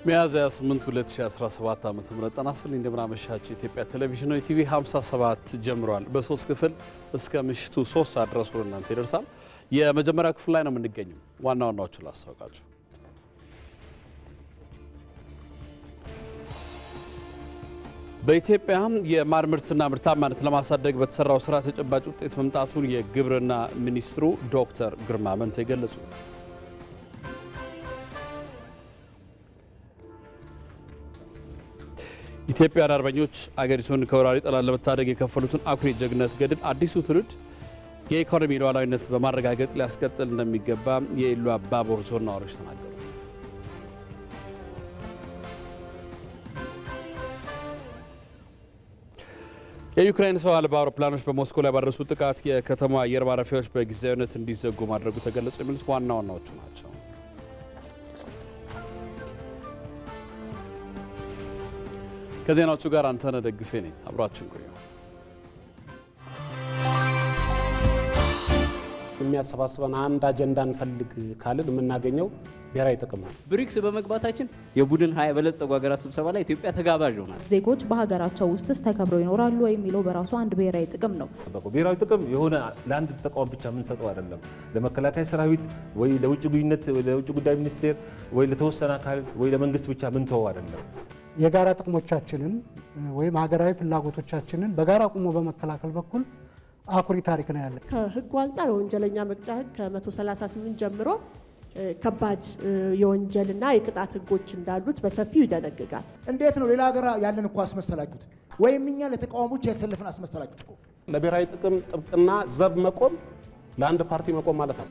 ሚያዝያ 8 2017 ዓ.ም ተናስል እንደምናመሻችሁ ኢትዮጵያ ቴሌቪዥን ነው ቲቪ 57 ጀምሯል። በ3 ክፍል እስከ ምሽቱ 3 ሰዓት ድረስ ወደ እናንተ ይደርሳል። የመጀመሪያ ክፍል ላይ ነው የምንገኘው። ዋና ዋናዎቹን ላስታውቃችሁ። በኢትዮጵያ የማር ምርትና ምርታማነት ለማሳደግ በተሰራው ስራ ተጨባጭ ውጤት መምጣቱን የግብርና ሚኒስትሩ ዶክተር ግርማ አመንቴ ገለጹ። ኢትዮጵያውያን አርበኞች አገሪቱን ከወራሪ ጠላት ለመታደግ የከፈሉትን አኩሪ ጀግንነት ገድል አዲሱ ትውልድ የኢኮኖሚ ሉዓላዊነት በማረጋገጥ ሊያስቀጥል እንደሚገባ የኢሉ አባቦር ዞን ነዋሪዎች ተናገሩ። የዩክሬን ሰው አልባ አውሮፕላኖች በሞስኮ ላይ ባደረሱት ጥቃት የከተማዋ አየር ማረፊያዎች በጊዜያዊነት እንዲዘጉ ማድረጉ ተገለጹ። የሚሉት ዋና ዋናዎቹ ናቸው። ከዜናዎቹ ጋር አንተነህ ደግፌ ነኝ። አብራችን ቆዩ። የሚያሰባስበን አንድ አጀንዳ እንፈልግ ካልን የምናገኘው ብሔራዊ ጥቅም ነው። ብሪክስ በመግባታችን የቡድን 20 በለጸጉ ሀገራት ስብሰባ ላይ ኢትዮጵያ ተጋባዥ ሆናል። ዜጎች በሀገራቸው ውስጥስ ተከብረው ይኖራሉ የሚለው በራሱ አንድ ብሔራዊ ጥቅም ነው። ብሔራዊ ጥቅም የሆነ ለአንድ ተቋም ብቻ የምንሰጠው አይደለም። ለመከላከያ ሰራዊት ወይ ለውጭ ግንኙነት ወይ ለውጭ ጉዳይ ሚኒስቴር ወይ ለተወሰነ አካል ወይ ለመንግስት ብቻ ምንተው አይደለም። የጋራ ጥቅሞቻችንን ወይም ሀገራዊ ፍላጎቶቻችንን በጋራ ቆሞ በመከላከል በኩል አኩሪ ታሪክ ነው ያለ። ከህጉ አንጻር የወንጀለኛ መቅጫ ህግ ከ138 ጀምሮ ከባድ የወንጀልና የቅጣት ህጎች እንዳሉት በሰፊው ይደነግጋል። እንዴት ነው ሌላ ሀገር ያለን እኮ አስመሰላችሁት፣ ወይም እኛ ለተቃዋሞች ያሰልፈን አስመሰላችሁት እኮ። ለብሔራዊ ጥቅም ጥብቅና ዘብ መቆም ለአንድ ፓርቲ መቆም ማለት ነው።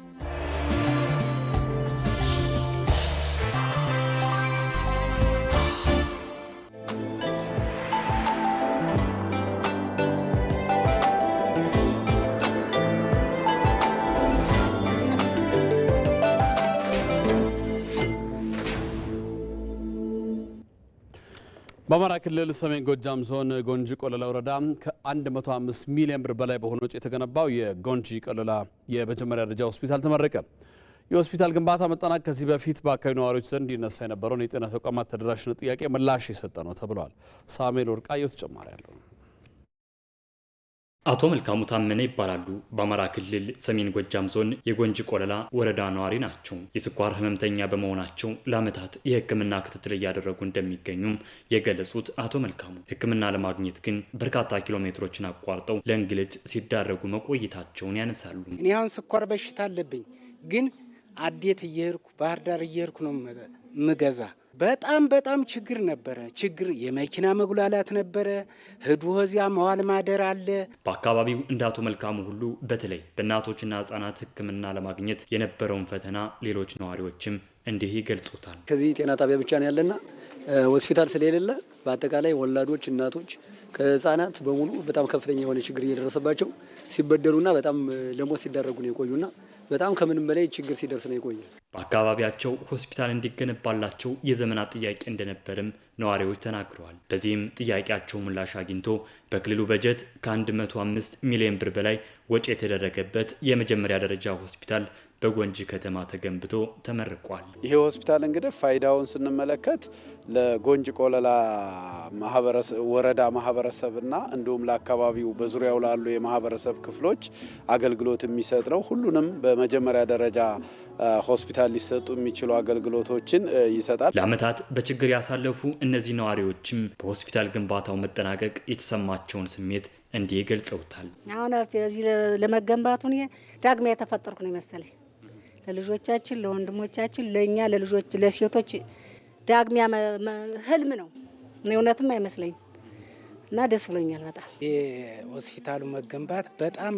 በአማራ ክልል ሰሜን ጎጃም ዞን ጎንጂ ቆለላ ወረዳ ከ105 ሚሊዮን ብር በላይ በሆነ ወጪ የተገነባው የጎንጂ ቆለላ የመጀመሪያ ደረጃ ሆስፒታል ተመረቀ። የሆስፒታል ግንባታ መጠናቀቅ ከዚህ በፊት በአካባቢው ነዋሪዎች ዘንድ ይነሳ የነበረውን የጤና ተቋማት ተደራሽነት ጥያቄ ምላሽ የሰጠ ነው ተብሏል። ሳሙኤል ወርቃየሁ ተጨማሪ ያለው። አቶ መልካሙ ታመነ ይባላሉ። በአማራ ክልል ሰሜን ጎጃም ዞን የጎንጂ ቆለላ ወረዳ ነዋሪ ናቸው። የስኳር ህመምተኛ በመሆናቸው ለዓመታት የሕክምና ክትትል እያደረጉ እንደሚገኙም የገለጹት አቶ መልካሙ ሕክምና ለማግኘት ግን በርካታ ኪሎ ሜትሮችን አቋርጠው ለእንግልት ሲዳረጉ መቆየታቸውን ያነሳሉ። እኔ አሁን ስኳር በሽታ አለብኝ፣ ግን አዴት እየሄድኩ ባህር ዳር እየሄድኩ ነው ምገዛ። በጣም ችግር ነበረ። የመኪና መጉላላት ነበረ። ህዱ ወዚያ መዋል ማደር አለ። በአካባቢው እንደ አቶ መልካሙ ሁሉ በተለይ በእናቶችና ህጻናት ሕክምና ለማግኘት የነበረውን ፈተና ሌሎች ነዋሪዎችም እንዲህ ይገልጹታል። ከዚህ ጤና ጣቢያ ብቻ ነው ያለና ሆስፒታል ስለሌለ በአጠቃላይ ወላዶች፣ እናቶች ከህፃናት በሙሉ በጣም ከፍተኛ የሆነ ችግር እየደረሰባቸው ሲበደሉና በጣም ለሞት ሲዳረጉ ነው የቆዩና በጣም ከምንም በላይ ችግር ሲደርስ ነው የቆየ። በአካባቢያቸው ሆስፒታል እንዲገነባላቸው የዘመናት ጥያቄ እንደነበርም ነዋሪዎች ተናግረዋል። በዚህም ጥያቄያቸው ምላሽ አግኝቶ በክልሉ በጀት ከ105 ሚሊዮን ብር በላይ ወጪ የተደረገበት የመጀመሪያ ደረጃ ሆስፒታል በጎንጂ ከተማ ተገንብቶ ተመርቋል። ይሄ ሆስፒታል እንግዲህ ፋይዳውን ስንመለከት ለጎንጂ ቆለላ ወረዳ ማህበረሰብና እንዲሁም ለአካባቢው በዙሪያው ላሉ የማህበረሰብ ክፍሎች አገልግሎት የሚሰጥ ነው። ሁሉንም በመጀመሪያ ደረጃ ሆስፒታል ሊሰጡ የሚችሉ አገልግሎቶችን ይሰጣል። ለዓመታት በችግር ያሳለፉ እነዚህ ነዋሪዎችም በሆስፒታል ግንባታው መጠናቀቅ የተሰማቸውን ስሜት እንዲህ ገልጸውታል። አሁን እዚህ ለመገንባቱን ዳግሚያ የተፈጠርኩ ነው መሰለኝ። ለልጆቻችን፣ ለወንድሞቻችን፣ ለኛ ለልጆች ለሴቶች ዳግሚያ ህልም ነው። እውነትም አይመስለኝ እና ደስ ብሎኛል በጣም። የሆስፒታሉ መገንባት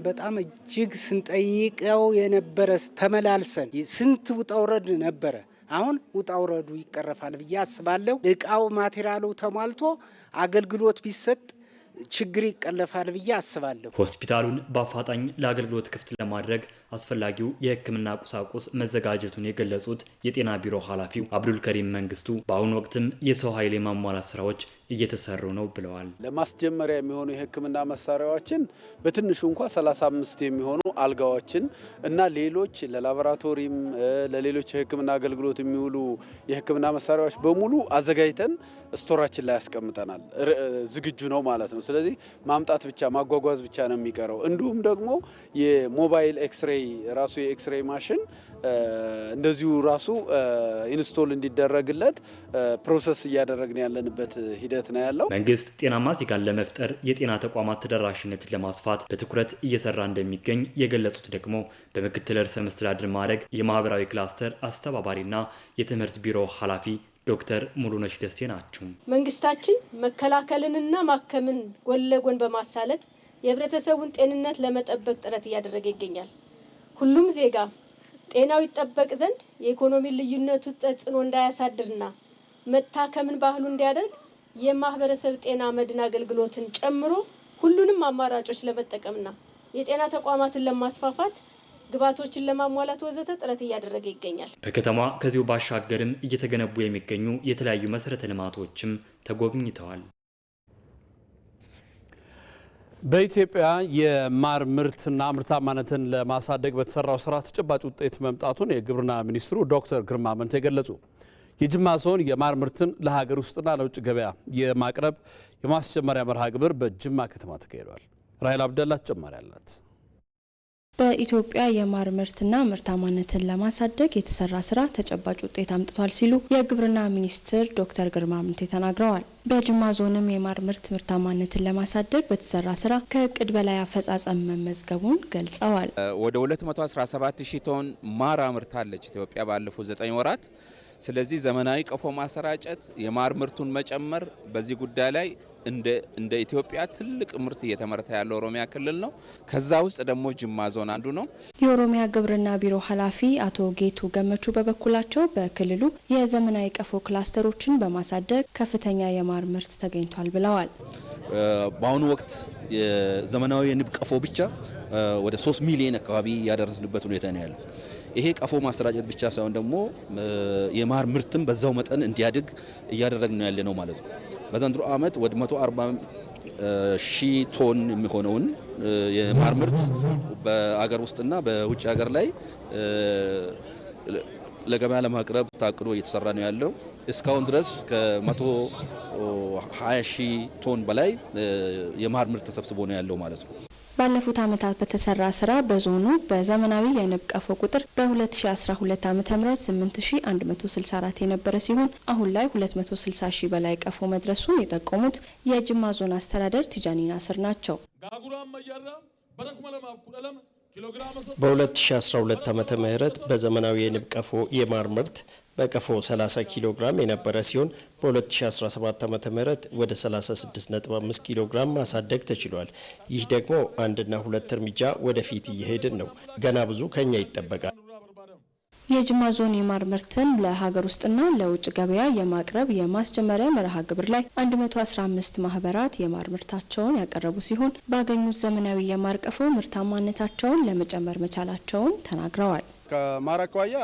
በጣም እጅግ ስንጠይቀው የነበረ ተመላልሰን ስንት ውጣውረድ ነበረ። አሁን ውጣውረዱ ይቀረፋል ብዬ አስባለሁ። እቃው ማቴሪያሉ ተሟልቶ አገልግሎት ቢሰጥ ችግር ይቀለፋል ብዬ አስባለሁ። ሆስፒታሉን በአፋጣኝ ለአገልግሎት ክፍት ለማድረግ አስፈላጊው የሕክምና ቁሳቁስ መዘጋጀቱን የገለጹት የጤና ቢሮ ኃላፊው አብዱልከሪም መንግስቱ በአሁኑ ወቅትም የሰው ኃይል የማሟላት ስራዎች እየተሰሩ ነው ብለዋል። ለማስጀመሪያ የሚሆኑ የሕክምና መሳሪያዎችን በትንሹ እንኳ 35 የሚሆኑ አልጋዎችን እና ሌሎች ለላቦራቶሪም ለሌሎች የሕክምና አገልግሎት የሚውሉ የሕክምና መሳሪያዎች በሙሉ አዘጋጅተን ስቶራችን ላይ ያስቀምጠናል። ዝግጁ ነው ማለት ነው። ስለዚህ ማምጣት ብቻ ማጓጓዝ ብቻ ነው የሚቀረው። እንዲሁም ደግሞ የሞባይል ኤክስሬይ ራሱ የኤክስሬይ ማሽን እንደዚሁ ራሱ ኢንስቶል እንዲደረግለት ፕሮሰስ እያደረግን ያለንበት ሂደት ነው ያለው። መንግስት ጤናማ ዜጋን ለመፍጠር የጤና ተቋማት ተደራሽነትን ለማስፋት በትኩረት እየሰራ እንደሚገኝ የገለጹት ደግሞ በምክትል ርዕሰ መስተዳድር ማዕረግ የማህበራዊ ክላስተር አስተባባሪና የትምህርት ቢሮ ኃላፊ ዶክተር ሙሉነሽ ደሴ ናቸው። መንግስታችን መከላከልንና ማከምን ጎን ለጎን በማሳለጥ የህብረተሰቡን ጤንነት ለመጠበቅ ጥረት እያደረገ ይገኛል። ሁሉም ዜጋ ጤናው ይጠበቅ ዘንድ የኢኮኖሚ ልዩነቱ ተጽዕኖ እንዳያሳድርና መታከምን ባህሉ እንዲያደርግ የማህበረሰብ ጤና መድን አገልግሎትን ጨምሮ ሁሉንም አማራጮች ለመጠቀምና የጤና ተቋማትን ለማስፋፋት ግባቶችን ለማሟላት ወዘተ ጥረት እያደረገ ይገኛል። በከተማ ከዚሁ ባሻገርም እየተገነቡ የሚገኙ የተለያዩ መሰረተ ልማቶችም ተጎብኝተዋል። በኢትዮጵያ የማር ምርትና ምርታማነትን ለማሳደግ በተሰራው ስራ ተጨባጭ ውጤት መምጣቱን የግብርና ሚኒስትሩ ዶክተር ግርማ አመንቴ ገለጹ። የጅማ ዞን የማር ምርትን ለሀገር ውስጥና ለውጭ ገበያ የማቅረብ የማስጀመሪያ መርሃ ግብር በጅማ ከተማ ተካሂዷል። ራይል አብደላ ተጨማሪ አላት። በኢትዮጵያ የማር ምርትና ምርታማነትን ለማሳደግ የተሰራ ስራ ተጨባጭ ውጤት አምጥቷል ሲሉ የግብርና ሚኒስትር ዶክተር ግርማ አመንቴ ተናግረዋል። በጅማ ዞንም የማር ምርት ምርታማነትን ለማሳደግ በተሰራ ስራ ከእቅድ በላይ አፈጻጸም መመዝገቡን ገልጸዋል። ወደ 217,000 ቶን ማር አምርታለች ኢትዮጵያ ባለፉት 9 ወራት። ስለዚህ ዘመናዊ ቀፎ ማሰራጨት፣ የማር ምርቱን መጨመር በዚህ ጉዳይ ላይ እንደ ኢትዮጵያ ትልቅ ምርት እየተመረተ ያለው ኦሮሚያ ክልል ነው። ከዛ ውስጥ ደግሞ ጅማ ዞን አንዱ ነው። የኦሮሚያ ግብርና ቢሮ ኃላፊ አቶ ጌቱ ገመቹ በበኩላቸው በክልሉ የዘመናዊ ቀፎ ክላስተሮችን በማሳደግ ከፍተኛ የማር ምርት ተገኝቷል ብለዋል። በአሁኑ ወቅት የዘመናዊ የንብ ቀፎ ብቻ ወደ 3 ሚሊዮን አካባቢ ያደረስንበት ሁኔታ ነው ያለው። ይሄ ቀፎ ማሰራጨት ብቻ ሳይሆን ደግሞ የማር ምርትም በዛው መጠን እንዲያድግ እያደረግን ነው ያለ ነው ማለት ነው። በዘንድሮ ዓመት ወደ 140,000 ቶን የሚሆነውን የማር ምርት በአገር ውስጥና በውጭ ሀገር ላይ ለገበያ ለማቅረብ ታቅዶ እየተሰራ ነው ያለው። እስካሁን ድረስ ከ120,000 ቶን በላይ የማር ምርት ተሰብስቦ ነው ያለው ማለት ነው። ባለፉት ዓመታት በተሰራ ስራ በዞኑ በዘመናዊ የንብ ቀፎ ቁጥር በ2012 ዓ.ም 8164 የነበረ ሲሆን አሁን ላይ 260 ሺህ በላይ ቀፎ መድረሱን የጠቆሙት የጅማ ዞን አስተዳደር ቲጃኒ ናስር ናቸው። በ2012 ዓመተ ምህረት በዘመናዊ የንብ ቀፎ የማር ምርት በቀፎ 30 ኪሎ ግራም የነበረ ሲሆን በ2017 ዓመተ ምህረት ወደ 36.5 ኪሎ ግራም ማሳደግ ተችሏል። ይህ ደግሞ 1 እና 2 እርምጃ ወደፊት እየሄድን ነው። ገና ብዙ ከኛ ይጠበቃል። የጅማ ዞን የማር ምርትን ለሀገር ውስጥና ለውጭ ገበያ የማቅረብ የማስጀመሪያ መርሃ ግብር ላይ 115 ማህበራት የማር ምርታቸውን ያቀረቡ ሲሆን ባገኙት ዘመናዊ የማር ቀፎ ምርታማነታቸውን ለመጨመር መቻላቸውን ተናግረዋል። ከማር አኳያ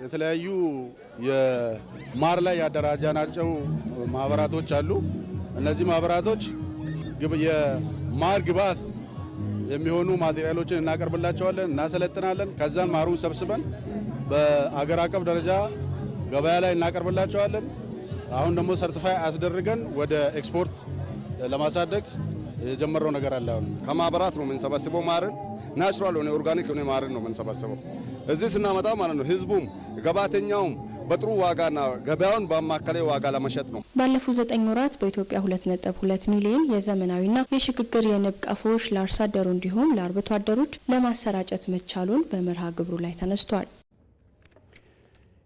የተለያዩ የማር ላይ ያደራጃናቸው ማህበራቶች አሉ። እነዚህ ማህበራቶች የማር ግብዓት የሚሆኑ ማቴሪያሎችን እናቀርብላቸዋለን፣ እናሰለጥናለን። ከዛን ማሩን ሰብስበን በአገር አቀፍ ደረጃ ገበያ ላይ እናቀርብላቸዋለን። አሁን ደግሞ ሰርቲፋይ አስደርገን ወደ ኤክስፖርት ለማሳደግ የጀመረው ነገር አለ። አሁን ከማህበራት ነው የምንሰበስበው ማርን፣ ናቹራል ሆነ ኦርጋኒክ ሆነ ማርን ነው የምንሰበስበው። እዚህ ስናመጣው ማለት ነው ህዝቡም ገባተኛውም በጥሩ ዋጋና ገበያውን በአማካይ ዋጋ ለመሸጥ ነው። ባለፉት 9 ወራት በኢትዮጵያ 2.2 ሚሊዮን የዘመናዊና የሽግግር የንብ ቀፎዎች ለአርሶ አደሩ እንዲሁም ለአርብቶ አደሮች ለማሰራጨት መቻሉን በመርሃ ግብሩ ላይ ተነስቷል።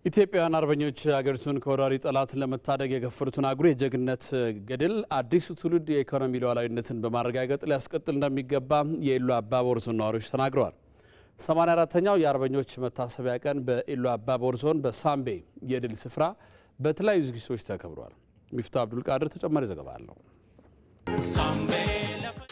ኢትዮጵያውያን አርበኞች ሀገሪቱን ከወራሪ ጠላት ለመታደግ የከፈሉትን አጉሪ የጀግንነት ገድል አዲሱ ትውልድ የኢኮኖሚ ሉዓላዊነትን በማረጋገጥ ሊያስቀጥል እንደሚገባ የኢሉ አባቦር ዞን ነዋሪዎች ተናግረዋል። 84ኛው የአርበኞች መታሰቢያ ቀን በኢሉ አባቦር ዞን በሳምቤ የድል ስፍራ በተለያዩ ዝግጅቶች ተከብሯል። ሚፍታ አብዱል ቃድር ተጨማሪ ዘገባ አለው።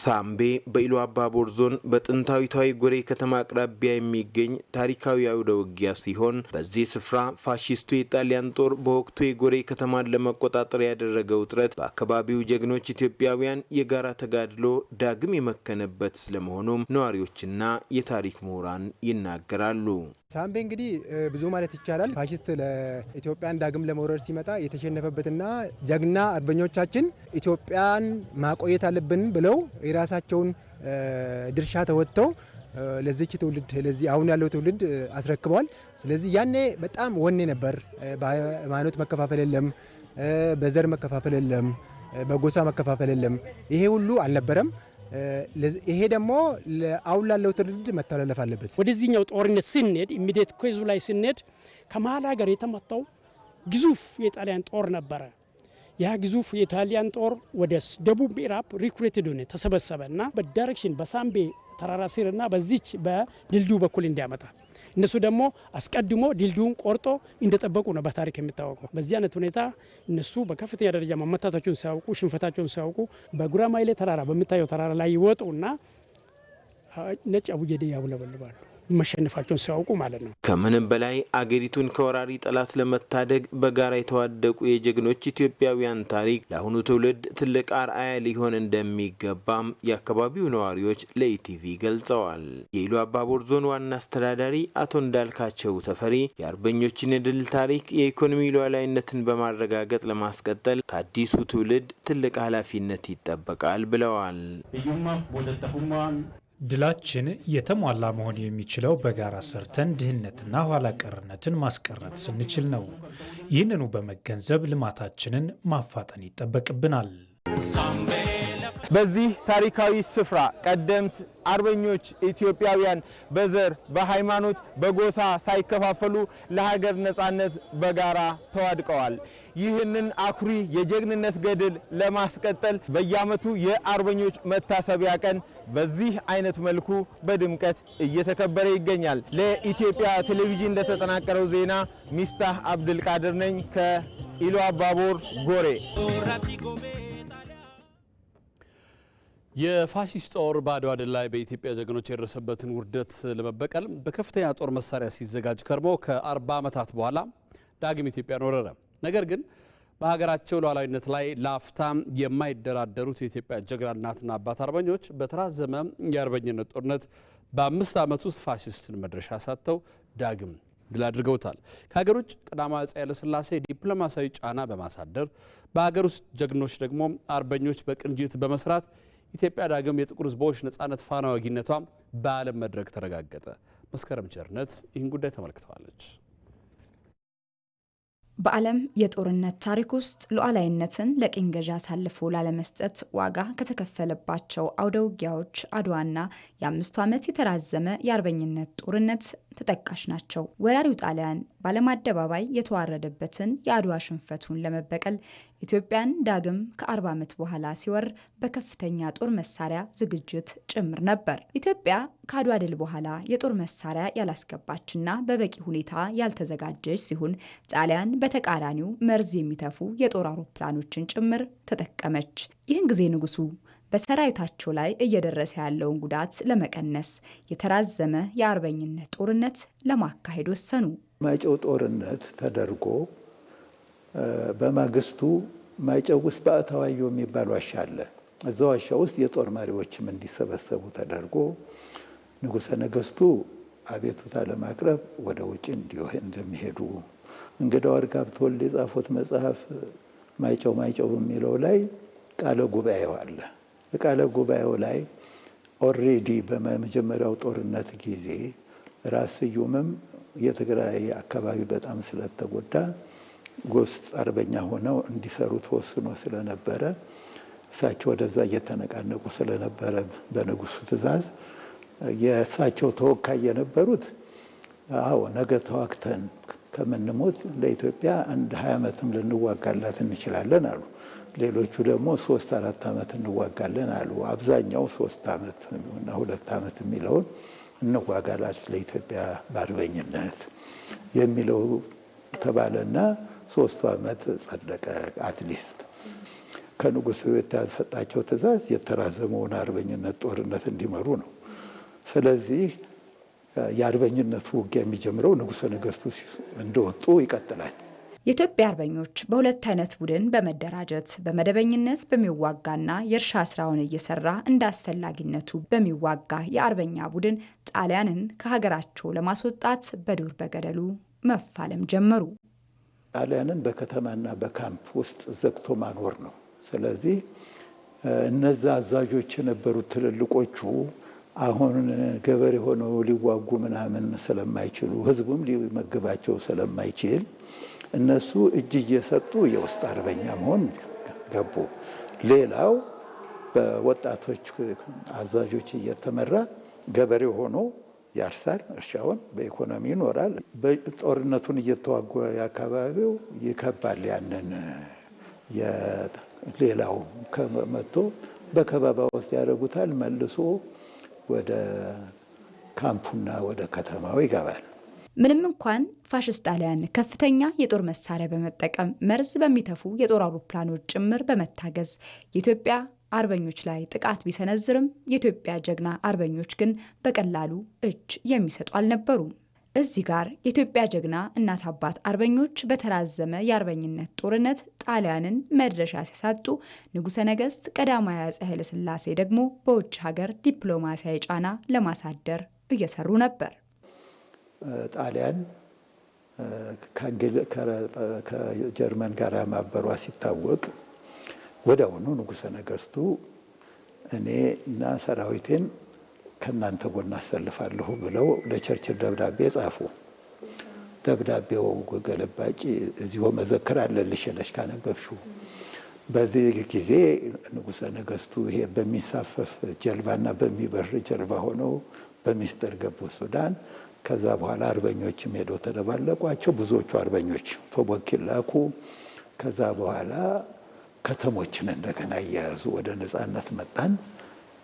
ሳምቤ በኢሉ አባቦር ዞን በጥንታዊቷ ጎሬ ከተማ አቅራቢያ የሚገኝ ታሪካዊ አውደ ውጊያ ሲሆን በዚህ ስፍራ ፋሺስቱ የጣሊያን ጦር በወቅቱ የጎሬ ከተማን ለመቆጣጠር ያደረገው ጥረት በአካባቢው ጀግኖች ኢትዮጵያውያን የጋራ ተጋድሎ ዳግም የመከነበት ስለመሆኑም ነዋሪዎችና የታሪክ ምሁራን ይናገራሉ። ሳምቤ እንግዲህ ብዙ ማለት ይቻላል ፋሺስት ለኢትዮጵያን ዳግም ለመውረድ ሲመጣ የተሸነፈበትና ጀግና አርበኞቻችን ኢትዮጵያን ማቆየት አለብን ብለው የራሳቸውን ድርሻ ተወጥተው ለዚች ትውልድ ለዚህ አሁን ያለው ትውልድ አስረክበዋል። ስለዚህ ያኔ በጣም ወኔ ነበር። በሃይማኖት መከፋፈል የለም፣ በዘር መከፋፈል የለም፣ በጎሳ መከፋፈል የለም። ይሄ ሁሉ አልነበረም። ይሄ ደግሞ አሁን ላለው ትውልድ መተላለፍ አለበት። ወደዚህኛው ጦርነት ስንሄድ ኢሚዲየት ኮዙ ላይ ስንሄድ ከመሀል ሀገር የተመታው ግዙፍ የጣሊያን ጦር ነበረ። ያ ግዙፍ የጣሊያን ጦር ወደ ደቡብ ምዕራብ ሪክሩትድ ሆነ ተሰበሰበ እና በዳይሬክሽን በሳምቤ ተራራ ስርና በዚች በድልድዩ በኩል እንዲያመጣ እነሱ ደግሞ አስቀድሞ ድልድዩን ቆርጦ እንደጠበቁ ነው በታሪክ የሚታወቀው። በዚህ አይነት ሁኔታ እነሱ በከፍተኛ ደረጃ መመታታቸውን ሲያውቁ ሽንፈታቸውን ሲያውቁ በጉራማይሌ ተራራ በሚታየው ተራራ ላይ ይወጡና ነጭ አቡጀዴ ያውለበልባሉ መሸነፋቸውን ሲያውቁ ማለት ነው። ከምንም በላይ አገሪቱን ከወራሪ ጠላት ለመታደግ በጋራ የተዋደቁ የጀግኖች ኢትዮጵያውያን ታሪክ ለአሁኑ ትውልድ ትልቅ አርአያ ሊሆን እንደሚገባም የአካባቢው ነዋሪዎች ለኢቲቪ ገልጸዋል። የኢሉ አባቦር ዞን ዋና አስተዳዳሪ አቶ እንዳልካቸው ተፈሪ የአርበኞችን የድል ታሪክ የኢኮኖሚ ሉዓላዊነትን በማረጋገጥ ለማስቀጠል ከአዲሱ ትውልድ ትልቅ ኃላፊነት ይጠበቃል ብለዋል። ድላችን የተሟላ መሆን የሚችለው በጋራ ሰርተን ድህነትና ኋላ ቀርነትን ማስቀረት ስንችል ነው። ይህንኑ በመገንዘብ ልማታችንን ማፋጠን ይጠበቅብናል። በዚህ ታሪካዊ ስፍራ ቀደምት አርበኞች ኢትዮጵያውያን በዘር፣ በሃይማኖት፣ በጎሳ ሳይከፋፈሉ ለሀገር ነጻነት በጋራ ተዋድቀዋል። ይህንን አኩሪ የጀግንነት ገድል ለማስቀጠል በየዓመቱ የአርበኞች መታሰቢያ ቀን በዚህ አይነት መልኩ በድምቀት እየተከበረ ይገኛል። ለኢትዮጵያ ቴሌቪዥን ለተጠናቀረው ዜና ሚፍታህ አብዱልቃድር ነኝ ከኢሉ አባቦር ጎሬ። የፋሺስት ጦር በአድዋ ድል ላይ በኢትዮጵያ ጀግኖች የደረሰበትን ውርደት ለመበቀል በከፍተኛ ጦር መሳሪያ ሲዘጋጅ ከርሞ ከ40 ዓመታት በኋላ ዳግም ኢትዮጵያን ወረረ። ነገር ግን በሀገራቸው ሉዓላዊነት ላይ ላፍታም የማይደራደሩት የኢትዮጵያ ጀግና እናትና አባት አርበኞች በተራዘመ የአርበኝነት ጦርነት በ5 ዓመት ውስጥ ፋሺስትን መድረሻ ሳተው ዳግም ድል አድርገውታል። ከሀገር ውጭ ቀዳማዊ አፄ ኃይለ ሥላሴ ዲፕሎማሲያዊ ጫና በማሳደር በሀገር ውስጥ ጀግኖች ደግሞ አርበኞች በቅንጅት በመስራት ኢትዮጵያ ዳግም የጥቁር ሕዝቦች ነጻነት ፋና ወጊነቷ በዓለም መድረክ ተረጋገጠ። መስከረም ቸርነት ይህን ጉዳይ ተመልክተዋለች። በዓለም የጦርነት ታሪክ ውስጥ ሉዓላዊነትን ለቅኝ ገዢ አሳልፎ ላለመስጠት ዋጋ ከተከፈለባቸው አውደ ውጊያዎች አድዋና የ5 ዓመት የተራዘመ የአርበኝነት ጦርነት ተጠቃሽ ናቸው። ወራሪው ጣሊያን በዓለም አደባባይ የተዋረደበትን የአድዋ ሽንፈቱን ለመበቀል ኢትዮጵያን ዳግም ከ40 ዓመት በኋላ ሲወር በከፍተኛ ጦር መሳሪያ ዝግጅት ጭምር ነበር። ኢትዮጵያ ከአድዋ ድል በኋላ የጦር መሳሪያ ያላስገባችና በበቂ ሁኔታ ያልተዘጋጀች ሲሆን ጣሊያን በተቃራኒው መርዝ የሚተፉ የጦር አውሮፕላኖችን ጭምር ተጠቀመች። ይህን ጊዜ ንጉሱ በሰራዊታቸው ላይ እየደረሰ ያለውን ጉዳት ለመቀነስ የተራዘመ የአርበኝነት ጦርነት ለማካሄድ ወሰኑ። ማይጨው ጦርነት ተደርጎ በማግስቱ ማይጨው ውስጥ በአታዋዮ የሚባል ዋሻ አለ። እዛ ዋሻ ውስጥ የጦር መሪዎችም እንዲሰበሰቡ ተደርጎ ንጉሠ ነገሥቱ አቤቱታ ለማቅረብ ወደ ውጭ እንደሚሄዱ እንግዳ ወርቅ ሀብተወልድ የጻፉት መጽሐፍ ማይጨው የሚለው ላይ ቃለ ጉባኤው አለ። ቃለ ጉባኤው ላይ ኦልሬዲ በመጀመሪያው ጦርነት ጊዜ ራስ ስዩምም የትግራይ አካባቢ በጣም ስለተጎዳ ውስጥ አርበኛ ሆነው እንዲሰሩ ተወስኖ ስለነበረ እሳቸው ወደዛ እየተነቃነቁ ስለነበረ በንጉሱ ትእዛዝ የእሳቸው ተወካይ የነበሩት አዎ ነገ ተዋግተን ከምንሞት ለኢትዮጵያ አንድ 20 ዓመትም ልንዋጋላት እንችላለን አሉ። ሌሎቹ ደግሞ 3-4 ዓመት እንዋጋለን አሉ። አብዛኛው 3 ዓመት እና 2 ዓመት የሚለውን እንዋጋላት ለኢትዮጵያ በአርበኝነት የሚለው ተባለና 3 ዓመት ጸደቀ። አትሊስት ከንጉሱ የተሰጣቸው ትእዛዝ የተራዘመውን አርበኝነት ጦርነት እንዲመሩ ነው። ስለዚህ የአርበኝነቱ ውጊያ የሚጀምረው ንጉሠ ነገሥቱ እንደወጡ ይቀጥላል። የኢትዮጵያ አርበኞች በሁለት አይነት ቡድን በመደራጀት በመደበኝነት በሚዋጋና የእርሻ ስራውን እየሰራ እንደ አስፈላጊነቱ በሚዋጋ የአርበኛ ቡድን ጣሊያንን ከሀገራቸው ለማስወጣት በዱር በገደሉ መፋለም ጀመሩ። ጣሊያንን በከተማና በካምፕ ውስጥ ዘግቶ ማኖር ነው። ስለዚህ እነዛ አዛዦች የነበሩት ትልልቆቹ አሁን ገበሬ ሆነው ሊዋጉ ምናምን ስለማይችሉ ህዝቡም ሊመግባቸው ስለማይችል እነሱ እጅ እየሰጡ የውስጥ አርበኛ መሆን ገቡ። ሌላው በወጣቶች አዛዦች እየተመራ ገበሬ ሆኖ ያርሳል፣ እርሻውን በኢኮኖሚ ይኖራል። በጦርነቱን እየተዋጉ አካባቢው ይከባል። ያንን ሌላው ከመጥቶ በከበባ ውስጥ ያደርጉታል። መልሶ ወደ ካምፑና ወደ ከተማው ይገባል። ምንም እንኳን ፋሽስት ጣሊያን ከፍተኛ የጦር መሳሪያ በመጠቀም መርዝ በሚተፉ የጦር አውሮፕላኖች ጭምር በመታገዝ የኢትዮጵያ አርበኞች ላይ ጥቃት ቢሰነዝርም የኢትዮጵያ ጀግና አርበኞች ግን በቀላሉ እጅ የሚሰጡ አልነበሩም። እዚህ ጋር የኢትዮጵያ ጀግና እናት አባት አርበኞች በተራዘመ የአርበኝነት ጦርነት ጣሊያንን መድረሻ ሲያሳጡ፣ ንጉሠ ነገሥት ቀዳማዊ አፄ ኃይለ ሥላሴ ደግሞ በውጭ ሀገር ዲፕሎማሲያዊ ጫና ለማሳደር እየሰሩ ነበር። ጣሊያን ከጀርመን ጋር ማበሯ ሲታወቅ ወዲያውኑ ንጉሠ ነገሥቱ እኔ እና ሰራዊቴን ከእናንተ ጎን አሰልፋለሁ ብለው ለቸርችል ደብዳቤ ጻፉ። ደብዳቤው ገለባጭ እዚሁ መዘክር አለልሽ ነሽ ካነበብሽው። በዚህ ጊዜ ንጉሠ ነገሥቱ ይሄ በሚሳፈፍ ጀልባና በሚበር ጀልባ ሆነው በሚስጥር ገቡ ሱዳን። ከዛ በኋላ አርበኞችም ሄደው ተደባለቋቸው። ብዙዎቹ አርበኞች ተወኪል ላኩ። ከዛ በኋላ ከተሞችን እንደገና እያያዙ ወደ ነፃነት መጣን።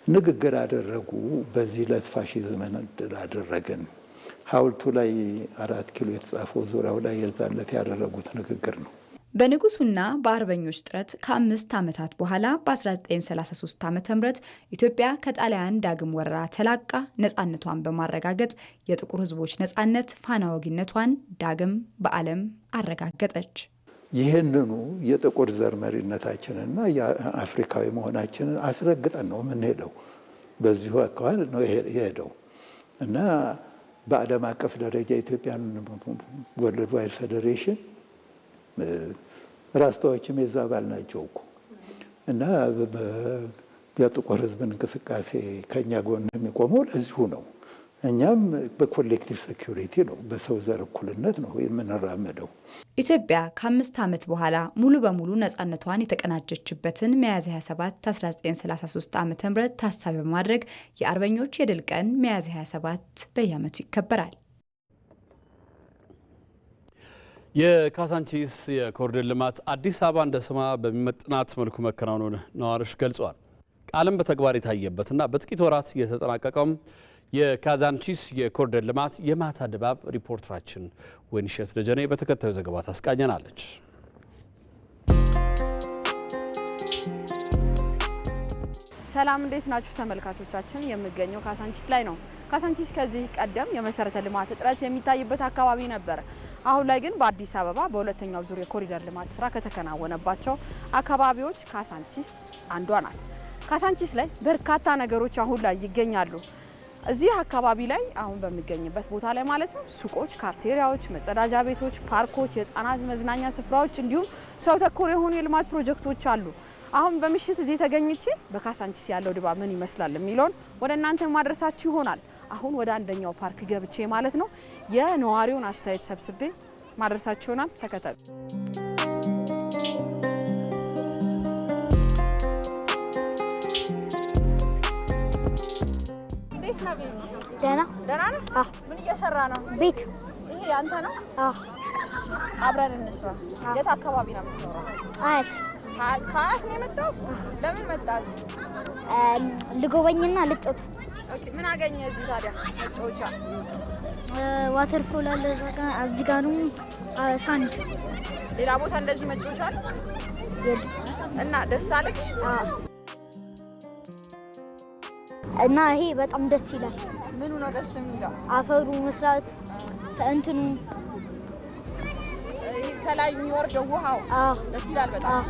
ንግግር አደረጉ። በዚህ ዕለት ፋሺዝምን ድል አደረግን። ሐውልቱ ላይ 4 ኪሎ የተጻፈው ዙሪያው ላይ የዛን ዕለት ያደረጉት ንግግር ነው። በንጉሱና በአርበኞች ጥረት ከ5 ዓመታት በኋላ በ1933 ዓ.ም ኢትዮጵያ ከጣሊያን ዳግም ወረራ ተላቃ ነፃነቷን በማረጋገጥ የጥቁር ሕዝቦች ነፃነት ፋና ወጊነቷን ዳግም በዓለም አረጋገጠች። ይህንኑ የጥቁር ዘር መሪነታችንና የአፍሪካዊ መሆናችንን አስረግጠን ነው የምንሄደው። በዚሁ አካል ነው የሄደው እና በዓለም አቀፍ ደረጃ ኢትዮጵያን ወርልድ ዋይድ ፌዴሬሽን ራስታዎችም የዛ አባል ናቸው እኮ እና የጥቁር ሕዝብ እንቅስቃሴ ከኛ ጎን የሚቆመው ለዚሁ ነው። እኛም በኮሌክቲቭ ሴኩሪቲ ነው፣ በሰው ዘር እኩልነት ነው የምንራመደው። ኢትዮጵያ ከ5 ዓመት በኋላ ሙሉ በሙሉ ነፃነቷን የተቀናጀችበትን ሚያዝያ 27 1933 ዓ.ም ታሳቢ በማድረግ የአርበኞች የድል ቀን ሚያዝያ 27 በየዓመቱ ይከበራል። የካሳንቺስ የኮሪደር ልማት አዲስ አበባ እንደ ስሟ በሚመጥናት መልኩ መከናወኑን ነዋሪዎች ገልጸዋል። ቃልም በተግባር የታየበትና በጥቂት ወራት የተጠናቀቀውም የካዛንቺስ የኮሪደር ልማት የማታ ድባብ ሪፖርተራችን ወይንሸት ደጀኔ በተከታዩ ዘገባ ታስቃኘናለች። ሰላም፣ እንዴት ናችሁ ተመልካቾቻችን? የምገኘው ካሳንቺስ ላይ ነው። ካሳንቺስ ከዚህ ቀደም የመሰረተ ልማት እጥረት የሚታይበት አካባቢ ነበር። አሁን ላይ ግን በአዲስ አበባ በሁለተኛው ዙር የኮሪደር ልማት ስራ ከተከናወነባቸው አካባቢዎች ካሳንቺስ አንዷ ናት። ካሳንቺስ ላይ በርካታ ነገሮች አሁን ላይ ይገኛሉ። እዚህ አካባቢ ላይ አሁን በሚገኝበት ቦታ ላይ ማለት ነው ሱቆች፣ ካፍቴሪያዎች፣ መጸዳጃ ቤቶች፣ ፓርኮች፣ የህፃናት መዝናኛ ስፍራዎች እንዲሁም ሰው ተኮር የሆኑ የልማት ፕሮጀክቶች አሉ። አሁን በምሽት እዚህ ተገኝቼ በካሳንቺስ ያለው ድባብ ምን ይመስላል የሚለውን ወደ እናንተ ማድረሳችሁ ይሆናል። አሁን ወደ አንደኛው ፓርክ ገብቼ ማለት ነው የነዋሪውን አስተያየት ሰብስቤ ማድረሳችሁ ይሆናል። ተከተሉ። ደህና ነህ? ምን እየሰራ ነው? ቤት። ይሄ ያንተ ነው? አብረን እንስራ። የት አካባቢ ነው የምትኖረው? አያት። ከአያት ነው የመጣው? ለምን መጣ እዚህ? ልጎበኝና ልጮት። ኦኬ። ምን አገኘ እዚህ ታዲያ? መጫወቻ ዋተርፎል አለ እዚህ ጋር ነው። ሳንድ ሌላ ቦታ እንደዚህ መጫወቻ አለ እና ደስ አለሽ? እና ይሄ በጣም ደስ ይላል። ምኑ ነው ደስ የሚለው? አፈሩ መስራት እንትኑ ከላይ የሚወርደው ውሃው ደስ ይላል በጣም።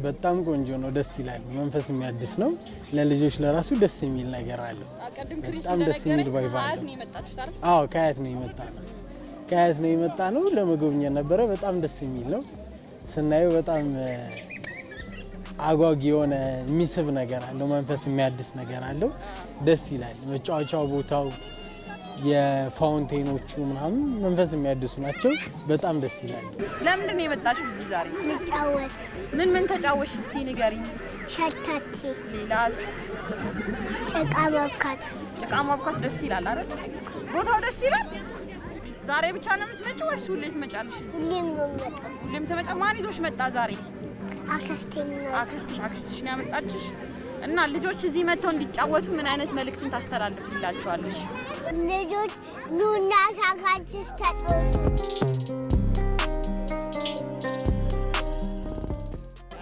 በጣም ቆንጆ ነው፣ ደስ ይላል። መንፈስ የሚያድስ ነው። ለልጆች ለራሱ ደስ የሚል ነገር አለው። በጣም ደስ የሚል ቫይብ አለው። አዎ ከአያት ነው የመጣነው። ከአያት ነው የመጣነው ለመጎብኘት ነበረ። በጣም ደስ የሚል ነው። ስናየው በጣም አጓጊ የሆነ የሚስብ ነገር አለው። መንፈስ የሚያድስ ነገር አለው። ደስ ይላል። መጫወቻው ቦታው የፋውንቴኖቹ ምናምን መንፈስ የሚያድሱ ናቸው። በጣም ደስ ይላል። ስለምንድን ነው የመጣሽው እዚህ ዛሬ? ልጫወት። ምን ተጫወትሽ እስቲ ንገሪኝ። ሸርታቴ። ሌላስ? ጭቃ ማብካት። ጭቃ ማብካት ደስ ይላል አይደል? ቦታው ደስ ይላል። ዛሬ ብቻ ነው የምትመጪው ወይስ ሁሌ ትመጫለሽ? ሁሌም ነው የምመጣው። ሁሌም ትመጣ። ማን ይዞሽ መጣ ዛሬ? አክስቴ ነው። አክስትሽ ነው ያመጣችሽ? እና ልጆች እዚህ መጥተው እንዲጫወቱ ምን አይነት መልእክትን ታስተላልፍላቸዋለሽ? ልጆች ኑና ሳካችስ ተጫወቱ።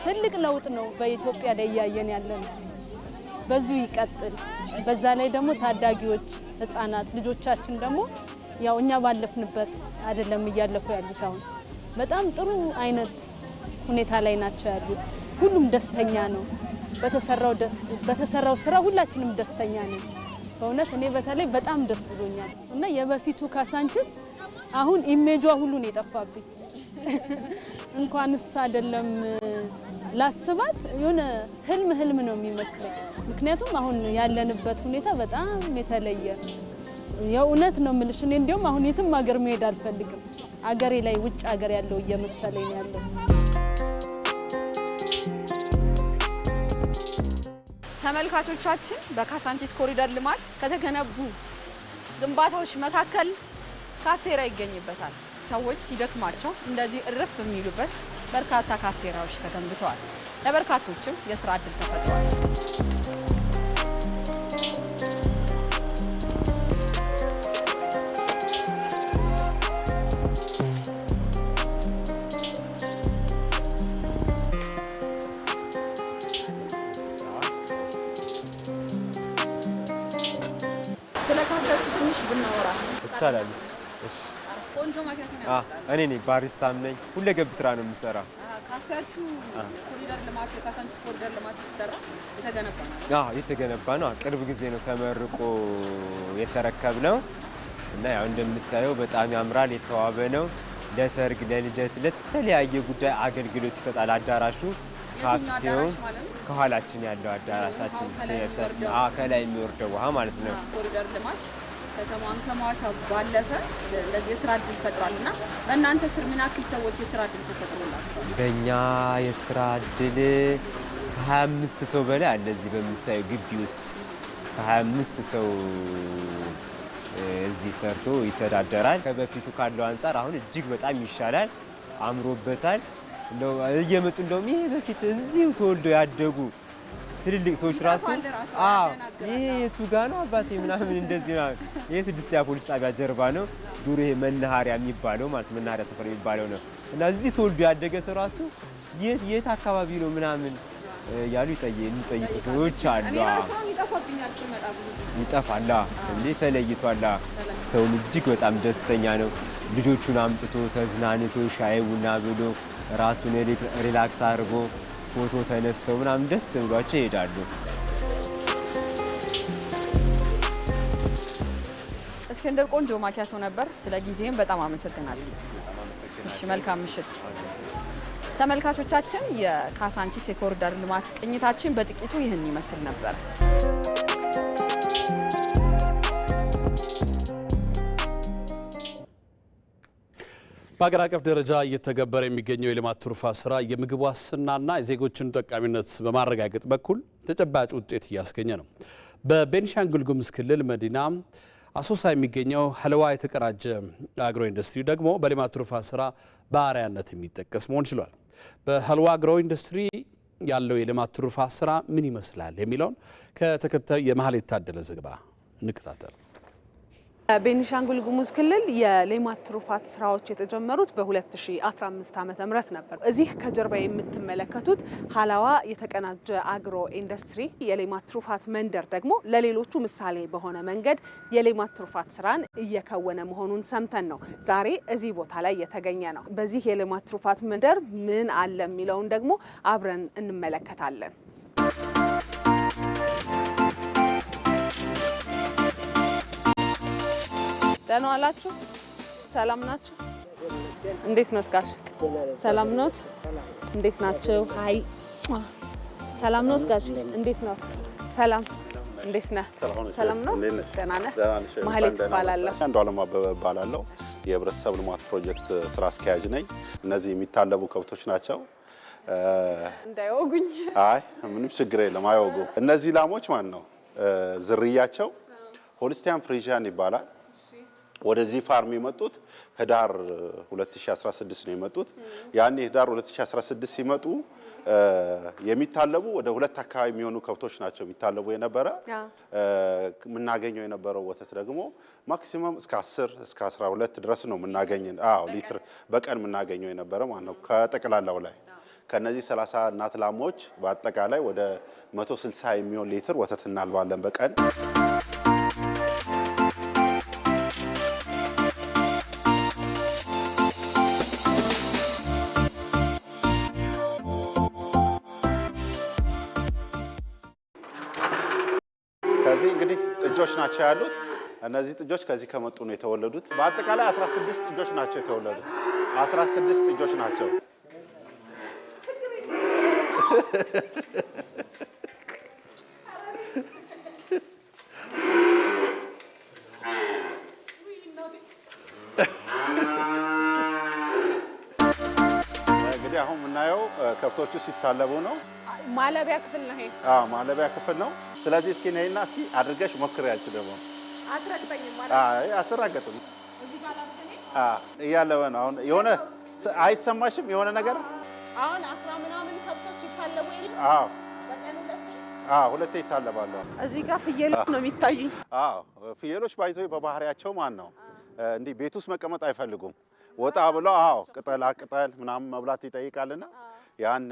ትልቅ ለውጥ ነው በኢትዮጵያ ላይ እያየን ያለነው። በዚሁ ይቀጥል። በዛ ላይ ደግሞ ታዳጊዎች ህፃናት ልጆቻችን ደግሞ ያው እኛ ባለፍንበት አይደለም እያለፉ ያሉት። አሁን በጣም ጥሩ አይነት ሁኔታ ላይ ናቸው ያሉት። ሁሉም ደስተኛ ነው። በተሰራው ስራ ሁላችንም ደስተኛ ነን። በእውነት እኔ በተለይ በጣም ደስ ብሎኛል እና የበፊቱ ካሳንችስ አሁን ኢሜጇ ሁሉ ነው የጠፋብኝ። እንኳንስ አይደለም ላስባት የሆነ ህልም ነው የሚመስለኝ። ምክንያቱም አሁን ያለንበት ሁኔታ በጣም የተለየ የእውነት ነው የምልሽ። እኔ እንዲያውም አሁን የትም ሀገር መሄድ አልፈልግም። አገሬ ላይ ውጭ ሀገር ያለው እየመሰለኝ ያለው። ተመልካቾቻችን በካሳንቺስ ኮሪደር ልማት ከተገነቡ ግንባታዎች መካከል ካፍቴሪያ ይገኝበታል። ሰዎች ሲደክማቸው እንደዚህ እርፍ የሚሉበት በርካታ ካፍቴሪያዎች ተገንብተዋል። ለበርካቶችም የስራ እድል ተፈጥሯል። ስለ ካፌያችሁ ትንሽ ብናወራ ይቻላል? እሺ። ቆንጆ ማኪያቶ ነው። እኔ ነኝ ባሪስታም ነኝ። ሁለገብ ስራ ነው የምሰራ። ካፌያችሁ ኮሪደር ልማት የካሳንቺስ ኮሪደር ልማት ሲሰራ የተገነባ ነው? የተገነባ ነው። ቅርብ ጊዜ ነው ተመርቆ የተረከብነው እና ያው እንደምታየው በጣም ያምራል፣ የተዋበ ነው። ለሰርግ፣ ለልደት፣ ለተለያየ ጉዳይ አገልግሎት ይሰጣል። አዳራሹ ካፌው ከኋላችን ያለው አዳራሻችን ከላይ የሚወርደው ውሃ ማለት ነው። ኮሪደር ልማት ከተማን ከማዋሳብ ባለፈ እንደዚህ የስራ እድል ፈጥሯልና በእናንተ ስር ምን ያክል ሰዎች የስራ እድል ተፈጥሮላቸዋል? በእኛ የስራ እድል ከ25 ሰው በላይ አለ። እዚህ በምታየው ግቢ ውስጥ ከ25 ሰው እዚህ ሰርቶ ይተዳደራል። ከበፊቱ ካለው አንጻር አሁን እጅግ በጣም ይሻላል፣ አምሮበታል። እንደው እየመጡ እንደውም ይሄ በፊት እዚሁ ተወልደው ያደጉ ትልልቅ ሰዎች ራሱ ይሄ የቱ ጋ ነው አባቴ ምናምን እንደዚህ ነው። ይሄ 6ኛ ፖሊስ ጣቢያ ጀርባ ነው። ዱር ይሄ መናኸሪያ የሚባለው ማለት መናኸሪያ ሰፈር የሚባለው ነው። እና እዚህ ተወልዶ ያደገ ሰው ራሱ የት አካባቢ ነው ምናምን ያሉ የሚጠይቁ ሰዎች አሉ። ይጠፋል እንዴ ተለይቷል። ሰውም እጅግ በጣም ደስተኛ ነው። ልጆቹን አምጥቶ ተዝናንቶ ሻይ ቡና ብሎ ራሱን ሪላክስ አድርጎ ፎቶ ተነስተው ምናምን ደስ ብሏቸው ይሄዳሉ። እስክንድር ቆንጆ ማኪያቶ ነበር። ስለ ጊዜም በጣም አመሰግናለሁ። እሺ መልካም ምሽት። ተመልካቾቻችን የካሳንቺስ የኮሪደር ልማት ቅኝታችን በጥቂቱ ይህን ይመስል ነበር። በአገር አቀፍ ደረጃ እየተገበረ የሚገኘው የልማት ትሩፋት ስራ የምግብ ዋስትናና የዜጎችን ጠቃሚነት በማረጋገጥ በኩል ተጨባጭ ውጤት እያስገኘ ነው። በቤኒሻንጉል ጉሙዝ ክልል መዲና አሶሳ የሚገኘው ሀለዋ የተቀናጀ አግሮ ኢንዱስትሪ ደግሞ በልማት ትሩፋት ስራ በአርአያነት የሚጠቀስ መሆን ችሏል። በሀለዋ አግሮ ኢንዱስትሪ ያለው የልማት ትሩፋት ስራ ምን ይመስላል የሚለውን ከተከታዩ የመሀል የታደለ ዘገባ እንከታተል። ቤኒሻንጉል ጉሙዝ ክልል የሌማት ትሩፋት ስራዎች የተጀመሩት በ2015 ዓመተ ምህረት ነበር። እዚህ ከጀርባ የምትመለከቱት ሀላዋ የተቀናጀ አግሮ ኢንዱስትሪ የሌማት ትሩፋት መንደር ደግሞ ለሌሎቹ ምሳሌ በሆነ መንገድ የሌማት ትሩፋት ስራን እየከወነ መሆኑን ሰምተን ነው ዛሬ እዚህ ቦታ ላይ የተገኘ ነው። በዚህ የሌማት ትሩፋት መንደር ምን አለ የሚለውን ደግሞ አብረን እንመለከታለን። ደህና ዋላችሁ? ሰላም ናችሁ? እንዴት ነው ጋሽ? ሰላም ነው? እንዴት ናችሁ? አይ ሰላም ነው ጋሽ? እንዴት ነው? ሰላም እንዴት ነህ? ሰላም ነው? ደህና ነህ? ማህሌት እባላለሁ። አንዱዓለም አበበ እባላለሁ። የህብረተሰብ ልማት ፕሮጀክት ስራ አስኪያጅ ነኝ። እነዚህ የሚታለቡ ከብቶች ናቸው። እንዳይወጉኝ። አይ ምንም ችግር የለም አይወጉም። እነዚህ ላሞች ማን ነው ዝርያቸው ሆልስቲያን ፍሪዥያን ይባላል። ወደዚህ ፋርም የመጡት ህዳር 2016 ነው የመጡት። ያኔ ህዳር 2016 ሲመጡ የሚታለቡ ወደ 2 አካባቢ የሚሆኑ ከብቶች ናቸው የሚታለቡ የነበረ። የምናገኘው የነበረው ወተት ደግሞ ማክሲመም እስከ 10 እስከ 12 ድረስ ነው የምናገኘው። ሊትር በቀን የምናገኘው የነበረ ማለት ነው ከጠቅላላው ላይ። ከነዚህ 30 እናት ላሞች በአጠቃላይ ወደ 160 የሚሆን ሊትር ወተት እናልባለን በቀን። ከዚህ እንግዲህ ጥጆች ናቸው ያሉት። እነዚህ ጥጆች ከዚህ ከመጡ ነው የተወለዱት። በአጠቃላይ 16 ጥጆች ናቸው የተወለዱት። 16 ጥጆች ናቸው። እንግዲህ አሁን የምናየው ከብቶቹ ሲታለቡ ነው። ማለቢያ ክፍል ነው ይሄ። ማለቢያ ክፍል ነው። ስለዚህ እስኪ ነይና እስኪ አድርገሽ ሞክሪያች ደግሞ አትረግጠኝም ማለት? አትራገጥም። እዚህ ጋር ላምከኔ እያለበ ነው አሁን። የሆነ አይሰማሽም የሆነ ነገር? አሁን 10 ምናምን ከብቶች ይታለቡ የለ? በቀን ሁለቴ ይታለባሉ። እዚህ ጋር ፍየሎች ነው የሚታዩኝ። ፍየሎች ባይዘው በባህሪያቸው ማን ነው እንዲህ ቤት ውስጥ መቀመጥ አይፈልጉም። ወጣ ብለው ቅጠላ ቅጠል ምናምን መብላት ይጠይቃልና ያን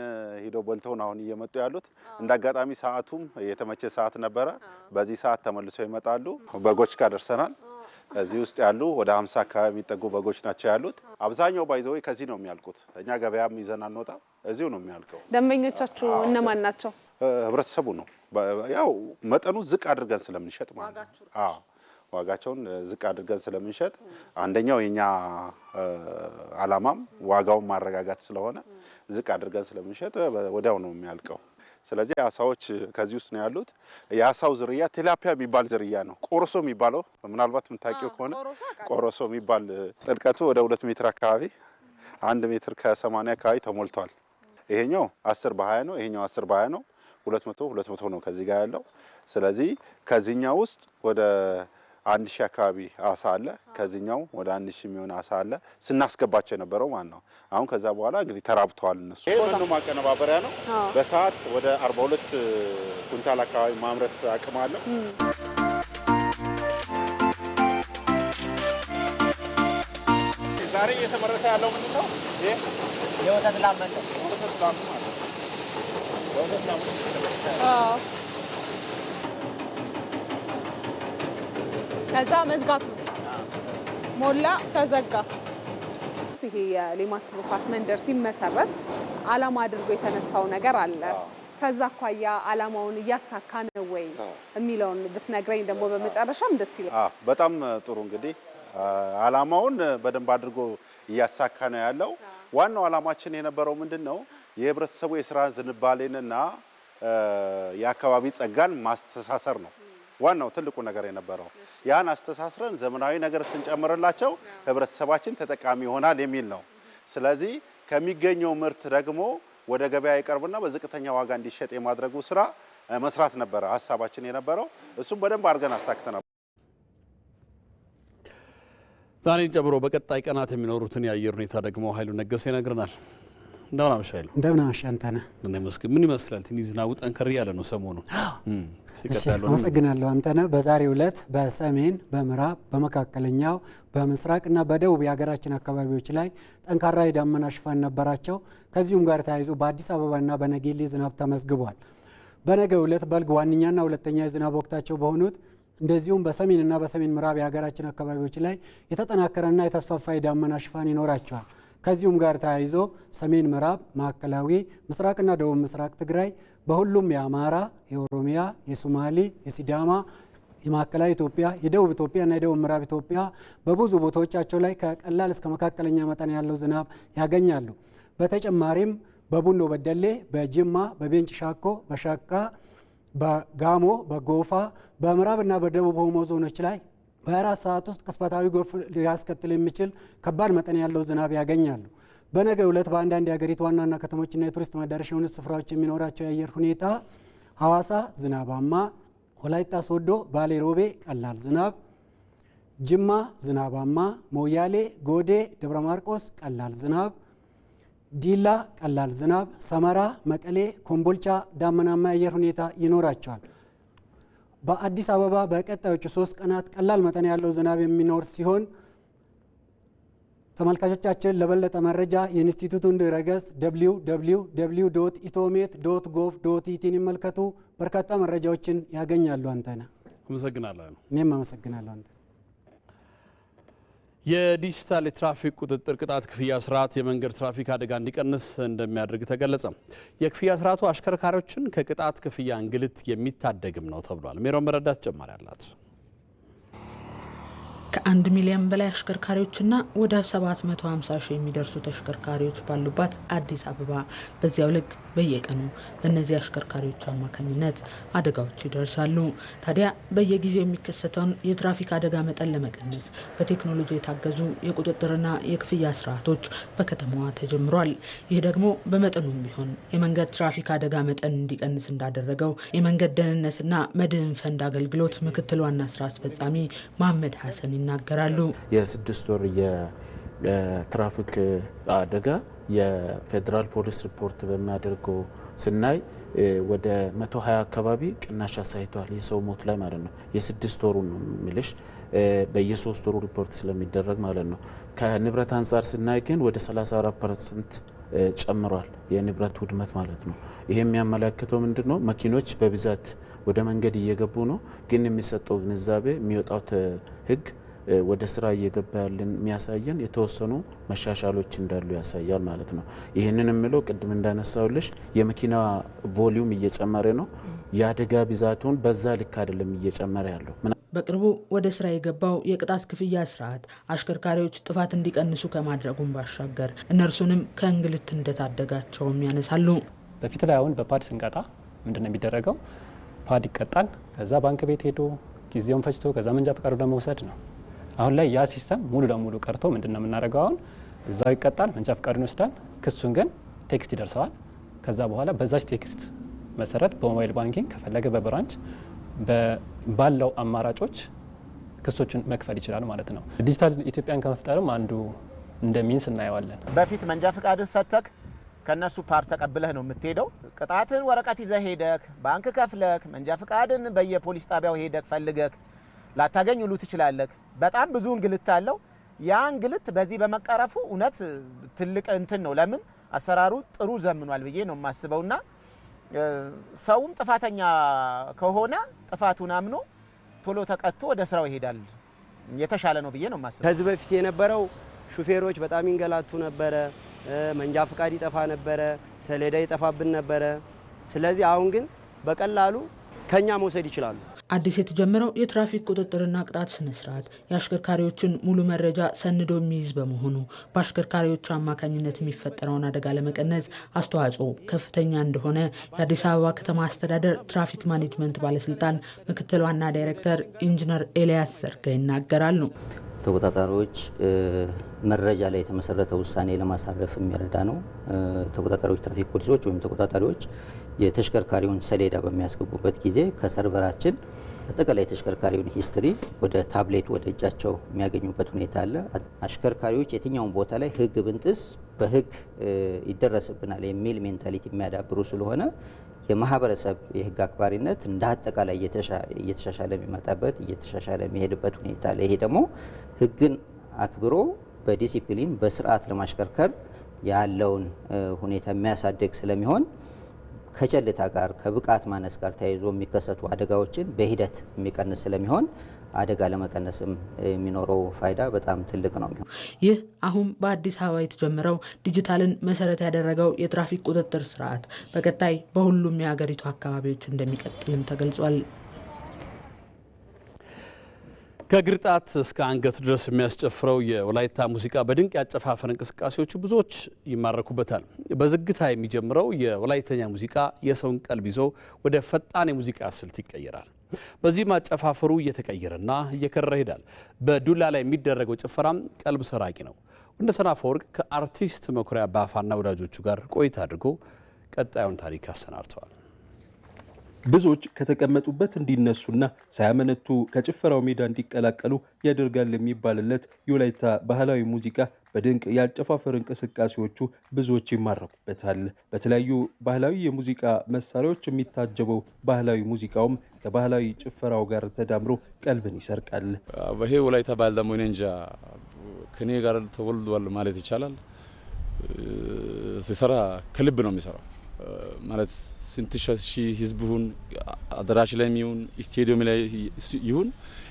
ሄዶ በልተው ነው አሁን እየመጡ ያሉት። እንዳጋጣሚ ሰዓቱም የተመቸ ሰዓት ነበረ። በዚህ ሰዓት ተመልሰው ይመጣሉ። በጎች ጋር ደርሰናል። እዚህ ውስጥ ያሉ ወደ 50 አካባቢ የሚጠጉ በጎች ናቸው ያሉት። አብዛኛው ባይዘው ከዚህ ነው የሚያልቁት። እኛ ገበያም ይዘን አንወጣም፣ እዚሁ ነው የሚያልቀው። ደንበኞቻችሁ እነማን ናቸው? ህብረተሰቡ ነው። ያው መጠኑ ዝቅ አድርገን ስለምንሸጥ ማለት ነው። ዋጋቸውን ዝቅ አድርገን ስለምንሸጥ አንደኛው የኛ አላማም ዋጋውን ማረጋጋት ስለሆነ ዝቅ አድርገን ስለምንሸጥ ወዲያው ነው የሚያልቀው። ስለዚህ አሳዎች ከዚህ ውስጥ ነው ያሉት። የአሳው ዝርያ ቴላፒያ የሚባል ዝርያ ነው። ቆሮሶ የሚባለው ምናልባት የምታውቂው ከሆነ ቆሮሶ የሚባል ጥልቀቱ ወደ 2 ሜትር አካባቢ 1 ሜትር ከ80 አካባቢ ተሞልቷል። ይሄኛው 10 በ20 ነው። ይሄኛው 10 በ20 ነው። 200 ነው ከዚህ ጋር ያለው። ስለዚህ ከዚህኛው ውስጥ ወደ 1000 አካባቢ አሳ አለ። ከዚህኛው ወደ 1000 የሚሆን አሳ አለ ስናስገባቸው የነበረው ማለት ነው። አሁን ከዛ በኋላ እንግዲህ ተራብተዋል እነሱ። ይሄ መኖ ማቀነባበሪያ ነው። በሰዓት ወደ 42 ኩንታል አካባቢ ማምረት አቅም አለው። ዛሬ እየተመረተ ያለው ምንድን ነው? ይሄ የወተት ላም ነው። የወተት ላም ማለት ነው። የወተት ላም ከዛ መዝጋት ነው። ሞላ ተዘጋ። ይሄ የሌማት ትሩፋት መንደር ሲመሰረት አላማ አድርጎ የተነሳው ነገር አለ። ከዛ አኳያ አላማውን እያሳካ ነው ወይ የሚለውን ብትነግረኝ ደግሞ በመጨረሻም ደስ ይላል። በጣም ጥሩ። እንግዲህ አላማውን በደንብ አድርጎ እያሳካ ነው ያለው። ዋናው አላማችን የነበረው ምንድነው? የህብረተሰቡ የስራ ዝንባሌንና የአካባቢ ጸጋን ማስተሳሰር ነው። ዋናው ትልቁ ነገር የነበረው ያን አስተሳስረን ዘመናዊ ነገር ስንጨምርላቸው ህብረተሰባችን ተጠቃሚ ይሆናል የሚል ነው። ስለዚህ ከሚገኘው ምርት ደግሞ ወደ ገበያ ይቀርብና በዝቅተኛ ዋጋ እንዲሸጥ የማድረጉ ስራ መስራት ነበረ ሀሳባችን የነበረው። እሱም በደንብ አድርገን አሳክተናል። ዛሬን ጨምሮ በቀጣይ ቀናት የሚኖሩትን የአየር ሁኔታ ደግሞ ኃይሉ ነገሰ ይነግረናል። እንደምን አመሻለሁ። እንደምን አመሻህ አንተነህ። ምን ይመስላል? ትንሽ ዝናቡ ጠንከር ያለ ነው ሰሞኑን። አመሰግናለሁ አንተነህ። በዛሬው ዕለት በሰሜን፣ በምዕራብ፣ በመካከለኛው፣ በምስራቅና በደቡብ የሀገራችን አካባቢዎች ላይ ጠንካራ የዳመና ሽፋን ነበራቸው። ከዚሁም ጋር ተያይዞ በአዲስ አበባና በነጌሌ ዝናብ ተመዝግቧል። በነገው ዕለት በልግ ዋነኛና ሁለተኛ የዝናብ ወቅታቸው በሆኑት እንደዚሁም በሰሜንና በሰሜን ምዕራብ የሀገራችን አካባቢዎች ላይ የተጠናከረና የተስፋፋ የዳመና ሽፋን ይኖራቸዋል። ከዚሁም ጋር ተያይዞ ሰሜን ምዕራብ፣ ማዕከላዊ ምስራቅና ደቡብ ምስራቅ ትግራይ በሁሉም የአማራ፣ የኦሮሚያ፣ የሶማሌ፣ የሲዳማ፣ የማዕከላዊ ኢትዮጵያ፣ የደቡብ ኢትዮጵያና የደቡብ ምዕራብ ኢትዮጵያ በብዙ ቦታዎቻቸው ላይ ከቀላል እስከ መካከለኛ መጠን ያለው ዝናብ ያገኛሉ። በተጨማሪም በቡኖ በደሌ፣ በጅማ፣ በቤንች ሻኮ፣ በሻካ፣ በጋሞ፣ በጎፋ፣ በምዕራብና በደቡብ ኦሞ ዞኖች ላይ በ24 ሰዓት ውስጥ ቅጽበታዊ ጎርፍ ሊያስከትል የሚችል ከባድ መጠን ያለው ዝናብ ያገኛሉ። በነገው ዕለት በአንዳንድ የሀገሪቱ ዋና ዋና ከተሞችና የቱሪስት መዳረሻ የሆኑ ስፍራዎች የሚኖራቸው የአየር ሁኔታ ሐዋሳ ዝናባማ፣ ወላይታ ሶዶ፣ ባሌ ሮቤ ቀላል ዝናብ፣ ጅማ ዝናባማ፣ ሞያሌ፣ ጎዴ፣ ደብረ ማርቆስ ቀላል ዝናብ፣ ዲላ ቀላል ዝናብ፣ ሰመራ፣ መቀሌ፣ ኮምቦልቻ ዳመናማ የአየር ሁኔታ ይኖራቸዋል። በአዲስ አበባ በቀጣዮቹ 3 ቀናት ቀላል መጠን ያለው ዝናብ የሚኖር ሲሆን ተመልካቾቻችን ለበለጠ መረጃ የኢንስቲትዩቱን ድረገጽ www.itomet.gov.ኢቲን ይመልከቱ። በርካታ መረጃዎችን ያገኛሉ። አንተነህ አመሰግናለሁ። እኔም አመሰግናለሁ አንተ። የዲጂታል የትራፊክ ቁጥጥር ቅጣት ክፍያ ስርዓት የመንገድ ትራፊክ አደጋ እንዲቀንስ እንደሚያደርግ ተገለጸ። የክፍያ ስርዓቱ አሽከርካሪዎችን ከቅጣት ክፍያ እንግልት የሚታደግም ነው ተብሏል። ሜሮን መረዳት ጨማሪ አላት። ከ1 ሚሊዮን በላይ አሽከርካሪዎችና ወደ 750 ሺህ የሚደርሱ ተሽከርካሪዎች ባሉባት አዲስ አበባ በዚያው ልክ በየቀኑ በእነዚህ አሽከርካሪዎች አማካኝነት አደጋዎች ይደርሳሉ። ታዲያ በየጊዜው የሚከሰተውን የትራፊክ አደጋ መጠን ለመቀነስ በቴክኖሎጂ የታገዙ የቁጥጥርና የክፍያ ስርዓቶች በከተማዋ ተጀምሯል። ይህ ደግሞ በመጠኑም ቢሆን የመንገድ ትራፊክ አደጋ መጠን እንዲቀንስ እንዳደረገው የመንገድ ደህንነትና መድህን ፈንድ አገልግሎት ምክትል ዋና ስራ አስፈጻሚ መሐመድ ሐሰን ይናገራሉ። የ6 ወር የትራፊክ አደጋ የፌዴራል ፖሊስ ሪፖርት በሚያደርገው ስናይ ወደ 120 አካባቢ ቅናሽ አሳይቷል። የሰው ሞት ላይ ማለት ነው። የ6 ወሩ ነው የሚልሽ በየ3 ወሩ ሪፖርት ስለሚደረግ ማለት ነው። ከንብረት አንጻር ስናይ ግን ወደ 34% ጨምሯል የንብረት ውድመት ማለት ነው። ይሄ የሚያመለክተው ምንድነው? መኪኖች በብዛት ወደ መንገድ እየገቡ ነው። ግን የሚሰጠው ግንዛቤ የሚወጣው ህግ ወደ ስራ እየገባ ያለን የሚያሳየን የተወሰኑ መሻሻሎች እንዳሉ ያሳያል ማለት ነው። ይህንን የምለው ቅድም እንዳነሳውልሽ የመኪና ቮሊዩም እየጨመረ ነው። የአደጋ ብዛቱን በዛ ልክ አይደለም እየጨመረ ያለው። በቅርቡ ወደ ስራ የገባው የቅጣት ክፍያ ስርዓት አሽከርካሪዎች ጥፋት እንዲቀንሱ ከማድረጉም ባሻገር እነርሱንም ከእንግልት እንደታደጋቸውም ያነሳሉ። በፊት ላይ አሁን በፓድ ስንቀጣ ምንድነው የሚደረገው? ፓድ ይቀጣል። ከዛ ባንክ ቤት ሄዶ ጊዜውን ፈጅቶ ከዛ መንጃ ፈቃዱ ለመውሰድ ነው። አሁን ላይ ያ ሲስተም ሙሉ ለሙሉ ቀርቶ ምንድነው የምናደርገው? አሁን እዛው ይቀጣል፣ መንጃ ፈቃዱን ይወስዳል። ክሱን ግን ቴክስት ይደርሰዋል። ከዛ በኋላ በዛች ቴክስት መሰረት በሞባይል ባንኪንግ ከፈለገ በብራንች ባለው አማራጮች ክሶችን መክፈል ይችላል ማለት ነው። ዲጂታል ኢትዮጵያን ከመፍጠርም አንዱ እንደሚንስ እናየዋለን። በፊት መንጃ ፈቃድን ሰጥተክ ከነሱ ፓር ተቀብለህ ነው የምትሄደው። ቅጣትን ወረቀት ይዘህ ሄደክ ባንክ ከፍለክ መንጃ ፈቃድን በየፖሊስ ጣቢያው ሄደክ ፈልገክ ላታገኝ ሁሉ ትችላለህ። በጣም ብዙ እንግልት አለው። ያ እንግልት በዚህ በመቀረፉ እውነት ትልቅ እንትን ነው። ለምን አሰራሩ ጥሩ ዘምኗል ብዬ ነው የማስበውና ሰውም ጥፋተኛ ከሆነ ጥፋቱን አምኖ ቶሎ ተቀጥቶ ወደ ስራው ይሄዳል። የተሻለ ነው ብዬ ነው የማስበው። ከዚህ በፊት የነበረው ሹፌሮች በጣም ይንገላቱ ነበረ። መንጃ ፈቃድ ይጠፋ ነበረ፣ ሰሌዳ ይጠፋብን ነበረ። ስለዚህ አሁን ግን በቀላሉ ከኛ መውሰድ ይችላሉ። አዲስ የተጀመረው የትራፊክ ቁጥጥርና ቅጣት ስነስርዓት የአሽከርካሪዎችን ሙሉ መረጃ ሰንዶ የሚይዝ በመሆኑ በአሽከርካሪዎቹ አማካኝነት የሚፈጠረውን አደጋ ለመቀነስ አስተዋጽኦ ከፍተኛ እንደሆነ የአዲስ አበባ ከተማ አስተዳደር ትራፊክ ማኔጅመንት ባለስልጣን ምክትል ዋና ዳይሬክተር ኢንጂነር ኤልያስ ዘርጋ ይናገራሉ። ተቆጣጣሪዎች መረጃ ላይ የተመሰረተ ውሳኔ ለማሳረፍ የሚረዳ ነው። ተቆጣጣሪዎች ትራፊክ ፖሊሶች ወይም ተቆጣጣሪዎች የተሽከርካሪውን ሰሌዳ በሚያስገቡበት ጊዜ ከሰርቨራችን አጠቃላይ ተሽከርካሪውን ሂስትሪ ወደ ታብሌት ወደ እጃቸው የሚያገኙበት ሁኔታ አለ። አሽከርካሪዎች የትኛውን ቦታ ላይ ህግ ብንጥስ በህግ ይደረስብናል የሚል ሜንታሊቲ የሚያዳብሩ ስለሆነ የማህበረሰብ የህግ አክባሪነት እንደ አጠቃላይ እየተሻሻለ የሚመጣበት እየተሻሻለ የሚሄድበት ሁኔታ አለ። ይሄ ደግሞ ህግን አክብሮ በዲሲፕሊን በስርዓት ለማሽከርከር ያለውን ሁኔታ የሚያሳድግ ስለሚሆን ከቸልታ ጋር ከብቃት ማነስ ጋር ተያይዞ የሚከሰቱ አደጋዎችን በሂደት የሚቀንስ ስለሚሆን አደጋ ለመቀነስም የሚኖረው ፋይዳ በጣም ትልቅ ነው የሚሆነው። ይህ አሁን በአዲስ አበባ የተጀመረው ዲጂታልን መሰረት ያደረገው የትራፊክ ቁጥጥር ስርዓት በቀጣይ በሁሉም የሀገሪቱ አካባቢዎች እንደሚቀጥልም ተገልጿል። ከእግር ጣት እስከ አንገት ድረስ የሚያስጨፍረው የወላይታ ሙዚቃ በድንቅ ያጨፋፈር እንቅስቃሴዎቹ ብዙዎች ይማረኩበታል። በዝግታ የሚጀምረው የወላይተኛ ሙዚቃ የሰውን ቀልብ ይዞ ወደ ፈጣን የሙዚቃ ስልት ይቀየራል። በዚህ ማጨፋፈሩ እየተቀየረና እየከረረ ይሄዳል። በዱላ ላይ የሚደረገው ጭፈራም ቀልብ ሰራቂ ነው። ወንደሰን አፈወርቅ ከአርቲስት መኩሪያ ባፋና ወዳጆቹ ጋር ቆይታ አድርጎ ቀጣዩን ታሪክ አሰናድተዋል። ብዙዎች ከተቀመጡበት እንዲነሱና ሳያመነቱ ከጭፈራው ሜዳ እንዲቀላቀሉ ያደርጋል የሚባልለት የወላይታ ባህላዊ ሙዚቃ በድንቅ የአጨፋፈር እንቅስቃሴዎቹ ብዙዎች ይማረኩበታል። በተለያዩ ባህላዊ የሙዚቃ መሳሪያዎች የሚታጀበው ባህላዊ ሙዚቃውም ከባህላዊ ጭፈራው ጋር ተዳምሮ ቀልብን ይሰርቃል። ይሄ ወላይታ ባህል ደግሞ እኔ እንጃ ከኔ ጋር ተወልዷል ማለት ይቻላል። ሲሰራ ከልብ ነው የሚሰራው ማለት ስንት ሺህ ህዝብ ይሁን አዳራሽ ላይ ይሁን ስቴዲየም ላይ ይሁን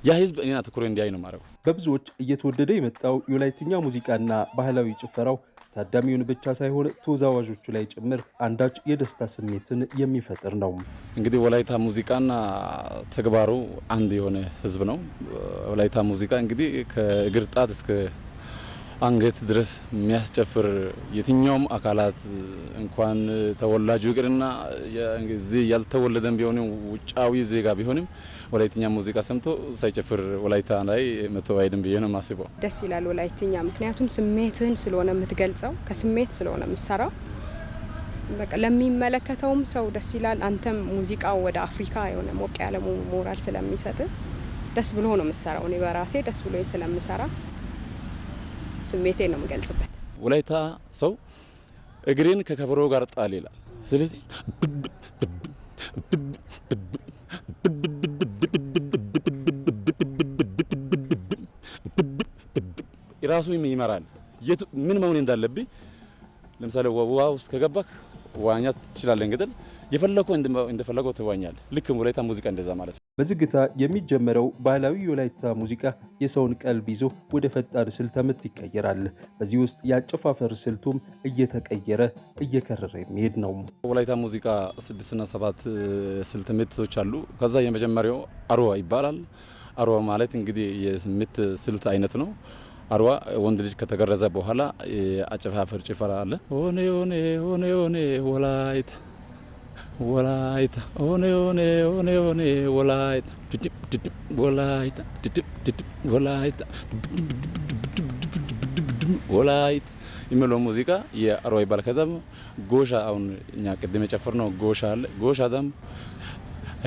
ያ ህዝብ እኔን አትኩሮ እንዲያይ ነው ማረው። በብዙዎች እየተወደደ የመጣው የወላይትኛ ሙዚቃና ባህላዊ ጭፈራው ታዳሚውን ብቻ ሳይሆን ተወዛዋዦቹ ላይ ጭምር አንዳች የደስታ ስሜትን የሚፈጥር ነው። እንግዲህ ወላይታ ሙዚቃና ተግባሩ አንድ የሆነ ህዝብ ነው። ወላይታ ሙዚቃ እንግዲህ ከእግር ጣት እስከ አንገት ድረስ የሚያስጨፍር የትኛውም አካላት እንኳን ተወላጁ ይቅርና እዚህ ያልተወለደም ቢሆን ውጫዊ ዜጋ ቢሆንም ወላይትኛ ሙዚቃ ሰምቶ ሳይጨፍር ወላይታ ላይ መተው አይደም ብዬ ነው የማስበው። ደስ ይላል ወላይትኛ፣ ምክንያቱም ስሜትህን ስለሆነ የምትገልጸው ከስሜት ስለሆነ የምትሰራው በቃ ለሚመለከተውም ሰው ደስ ይላል። አንተም ሙዚቃው ወደ አፍሪካ የሆነ ሞቅ ያለ ሞራል ስለሚሰጥ ደስ ብሎ ነው የምሰራው። እኔ በራሴ ደስ ብሎኝ ስለምሰራ ስሜቴ ነው የምገልጽበት። ወላይታ ሰው እግሬን ከከበሮ ጋር ጣል ይላል። ስለዚህ ራሱ ይመራል ምን መሆን እንዳለብኝ። ለምሳሌ ውሃ ውስጥ ከገባክ ዋኛ ትችላለህ። እንግዲህ የፈለከው እንደፈለከው ትዋኛለህ። ልክ ወላይታ ሙዚቃ እንደዛ ማለት ነው። በዝግታ የሚጀመረው ባህላዊ የወላይታ ሙዚቃ የሰውን ቀልብ ይዞ ወደ ፈጣን ስልተ ምት ይቀየራል። በዚህ ውስጥ የአጨፋፈር ስልቱም እየተቀየረ እየከረረ የሚሄድ ነው። ወላይታ ሙዚቃ 6 እና 7 ስልት ምቶች አሉ። ከዛ የመጀመሪያው አርዋ ይባላል። አርዋ ማለት እንግዲህ የምት ስልት አይነት ነው። አርዋ ወንድ ልጅ ከተገረዘ በኋላ የአጨፋፈር ጭፈራ አለ። ሆኔ ሆኔ ሆኔ ሆኔ ወላይታ ወላይታ ሆኔ ሆኔ ሆኔ ሆኔ ወላይታ ወላይታ ወላይታ ወላይታ የሚለው ሙዚቃ የአርዋ ይባላል። ከዛ ጎሻ አሁን እኛ ቅድም የጨፈርነው ጎሻ አለ። ጎሻ ደግሞ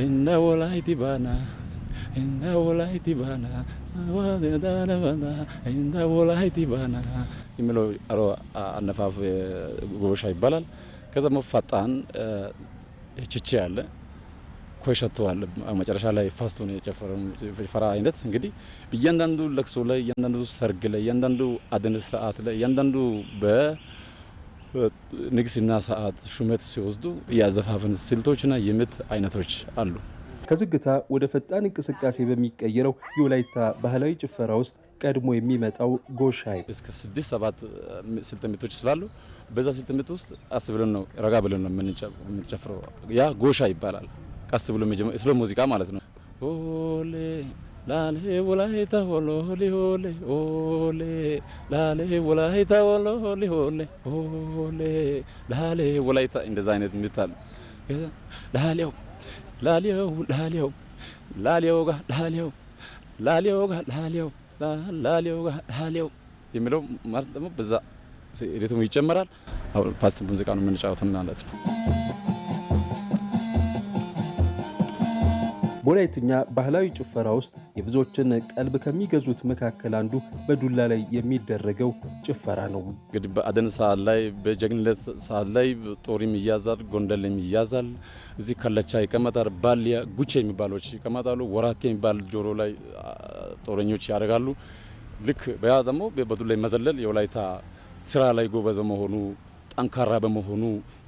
እንደ ወላይቲ ባና እንደ ወላይቲ ባና እንደ ወላይቲ ባና የሚለው አርዋ አነፋፍ ጎሻ ይባላል። ከዛ ፈጣን ችቼ ያለ ኮይሸቶ አለ። መጨረሻ ላይ ፋስቱን የጨፈረው ጭፈራ አይነት እንግዲህ እያንዳንዱ ለቅሶ ላይ፣ እያንዳንዱ ሰርግ ላይ፣ እያንዳንዱ አድን ሰዓት ላይ፣ እያንዳንዱ በንግስና ሰዓት ሹመት ሲወስዱ የአዘፋፈን ስልቶችና የምት አይነቶች አሉ። ከዝግታ ወደ ፈጣን እንቅስቃሴ በሚቀየረው የወላይታ ባህላዊ ጭፈራ ውስጥ ቀድሞ የሚመጣው ጎሻይ እስከ 6-7 ስልት ምቶች ስላሉ በዛ ስልት ምት ውስጥ ቀስ ብለን ነው ረጋ ብለን ነው የምንጨፍረው። ያ ጎሻ ይባላል። ቀስ ብሎ ስለ ሙዚቃ ማለት ነው። ኦሌ ላሌ ወላይታ ሆሎ ሆሊ ሆሌ ኦሌ ላሌ ወላይታ ሆሎ ሆሊ ሆሌ ኦሌ ላሌ ወላይታ እንደዛ አይነት ምት አለ። ከዛ ላሌው ላሌው ላሌው ላሌው ጋ ላሌው ላሌው ጋ ላሌው ላሌው ጋ ላሌው የሚለው ማለት ደግሞ በዛ ሪትሙ ይጨመራል። አሁን ፓስት ሙዚቃ ነው የምንጫወተው ማለት ነው። በወላይትኛ ባህላዊ ጭፈራ ውስጥ የብዙዎችን ቀልብ ከሚገዙት መካከል አንዱ በዱላ ላይ የሚደረገው ጭፈራ ነው። እንግዲህ በአደን ሰዓት ላይ በጀግንነት ሰዓት ላይ ጦሪም ይያዛል፣ ጎንደልም ይያዛል። እዚህ ከለቻ ይቀመጣል፣ ባሊያ ጉቼ የሚባሎች ይቀመጣሉ። ወራቴ የሚባል ጆሮ ላይ ጦረኞች ያደርጋሉ። ልክ በያ ደግሞ በዱላ ላይ መዘለል የወላይታ ስራ ላይ ጎበዝ በመሆኑ ጠንካራ በመሆኑ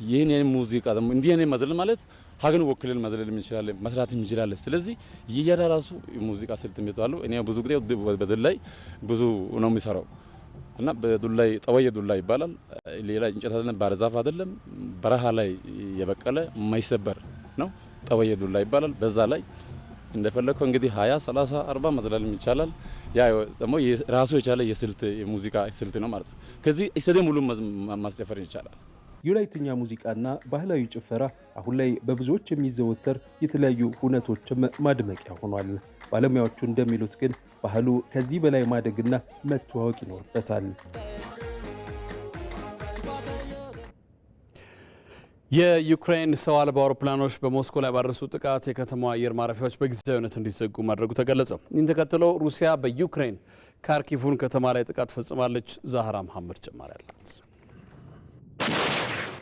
ይህን ሙዚቃ ደግሞ እንዲህ አይነት መዘለል ማለት ሀገርን ወክለን መዘለል እንችላለን፣ መስራት እንችላለን። ስለዚህ ይያዳ ራሱ ሙዚቃ ስልት የሚባለው እኔ ብዙ ጊዜ በዱላ ላይ ብዙ ነው የሚሰራው እና በዱላ ላይ ጠወየ ዱላ ይባላል። ሌላ እንጨት አይደለም፣ ባር ዛፍ አይደለም፣ በረሃ ላይ የበቀለ የማይሰበር ነው። ጠወየ ዱላ ይባላል። በዛ ላይ እንደፈለከው እንግዲህ 20 30 40 መዘለልም ይቻላል። ያ ደግሞ ራሱ የቻለ የስልት የሙዚቃ ስልት ነው ማለት ነው። ከዚህ ኢሰደ ሙሉ ማስጨፈር ይቻላል። የወላይትኛ ሙዚቃና ባህላዊ ጭፈራ አሁን ላይ በብዙዎች የሚዘወተር የተለያዩ ሁነቶችም ማድመቂያ ሆኗል። ባለሙያዎቹ እንደሚሉት ግን ባህሉ ከዚህ በላይ ማደግና መተዋወቅ ይኖርበታል። የዩክሬን ሰው አልባ አውሮፕላኖች በሞስኮ ላይ ባደረሱ ጥቃት የከተማዋ አየር ማረፊያዎች በጊዜያዊነት እንዲዘጉ ማድረጉ ተገለጸ። ይህን ተከትሎ ሩሲያ በዩክሬን ካርኪቭን ከተማ ላይ ጥቃት ፈጽማለች። ዛህራ መሐመድ ጭማሪ አላት።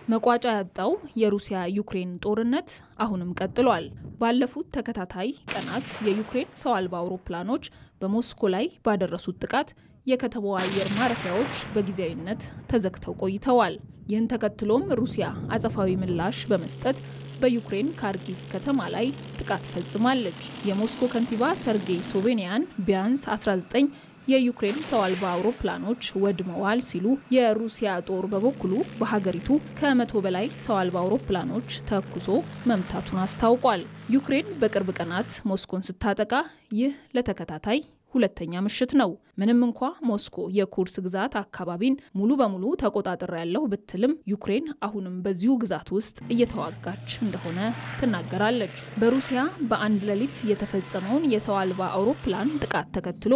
መቋጫ ያጣው የሩሲያ ዩክሬን ጦርነት አሁንም ቀጥሏል። ባለፉት ተከታታይ ቀናት የዩክሬን ሰው አልባ አውሮፕላኖች በሞስኮ ላይ ባደረሱት ጥቃት የከተማዋ አየር ማረፊያዎች በጊዜያዊነት ተዘግተው ቆይተዋል። ይህን ተከትሎም ሩሲያ አጸፋዊ ምላሽ በመስጠት በዩክሬን ካርኪቭ ከተማ ላይ ጥቃት ፈጽማለች። የሞስኮ ከንቲባ ሰርጌይ ሶቤኒያን ቢያንስ 19 የዩክሬን ሰው አልባ አውሮፕላኖች ወድመዋል ሲሉ፣ የሩሲያ ጦር በበኩሉ በሀገሪቱ ከ100 በላይ ሰው አልባ አውሮፕላኖች ተኩሶ መምታቱን አስታውቋል። ዩክሬን በቅርብ ቀናት ሞስኮን ስታጠቃ ይህ ለተከታታይ ሁለተኛ ምሽት ነው። ምንም እንኳ ሞስኮ የኩርስ ግዛት አካባቢን ሙሉ በሙሉ ተቆጣጠር ያለው ብትልም ዩክሬን አሁንም በዚሁ ግዛት ውስጥ እየተዋጋች እንደሆነ ትናገራለች። በሩሲያ በአንድ ሌሊት የተፈጸመውን የሰው አልባ አውሮፕላን ጥቃት ተከትሎ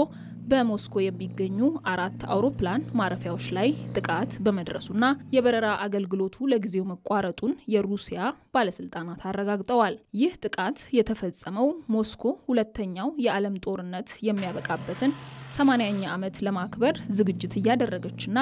በሞስኮ የሚገኙ 4 አውሮፕላን ማረፊያዎች ላይ ጥቃት በመድረሱና የበረራ አገልግሎቱ ለጊዜው መቋረጡን የሩሲያ ባለስልጣናት አረጋግጠዋል። ይህ ጥቃት የተፈጸመው ሞስኮ ሁለተኛው የዓለም ጦርነት የሚያበቃበትን 80ኛ ዓመት ለማክበር ዝግጅት እያደረገችና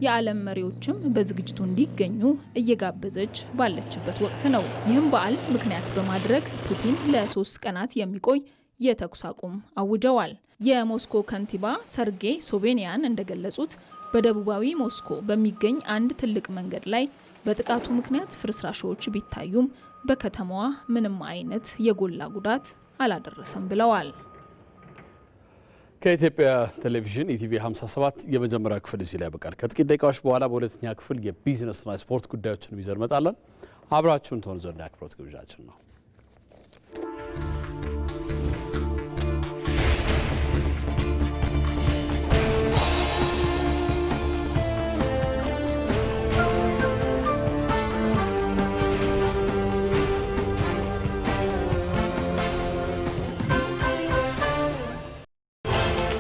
የዓለም መሪዎችም በዝግጅቱ እንዲገኙ እየጋበዘች ባለችበት ወቅት ነው። ይህም በዓል ምክንያት በማድረግ ፑቲን ለ3 ቀናት የሚቆይ የተኩስ አቁም አውጀዋል። የሞስኮ ከንቲባ ሰርጌይ ሶቤኒያን እንደገለጹት በደቡባዊ ሞስኮ በሚገኝ አንድ ትልቅ መንገድ ላይ በጥቃቱ ምክንያት ፍርስራሾች ቢታዩም በከተማዋ ምንም አይነት የጎላ ጉዳት አላደረሰም ብለዋል። ከኢትዮጵያ ቴሌቪዥን ኢቲቪ 57 የመጀመሪያ ክፍል እዚህ ላይ ያበቃል። ከጥቂት ደቂቃዎች በኋላ በሁለተኛ ክፍል የቢዝነስና ስፖርት ጉዳዮችን ይዘን እንመጣለን። አብራችሁን ትሆኑ ዘንድ አክብሮት ግብዣችን ነው።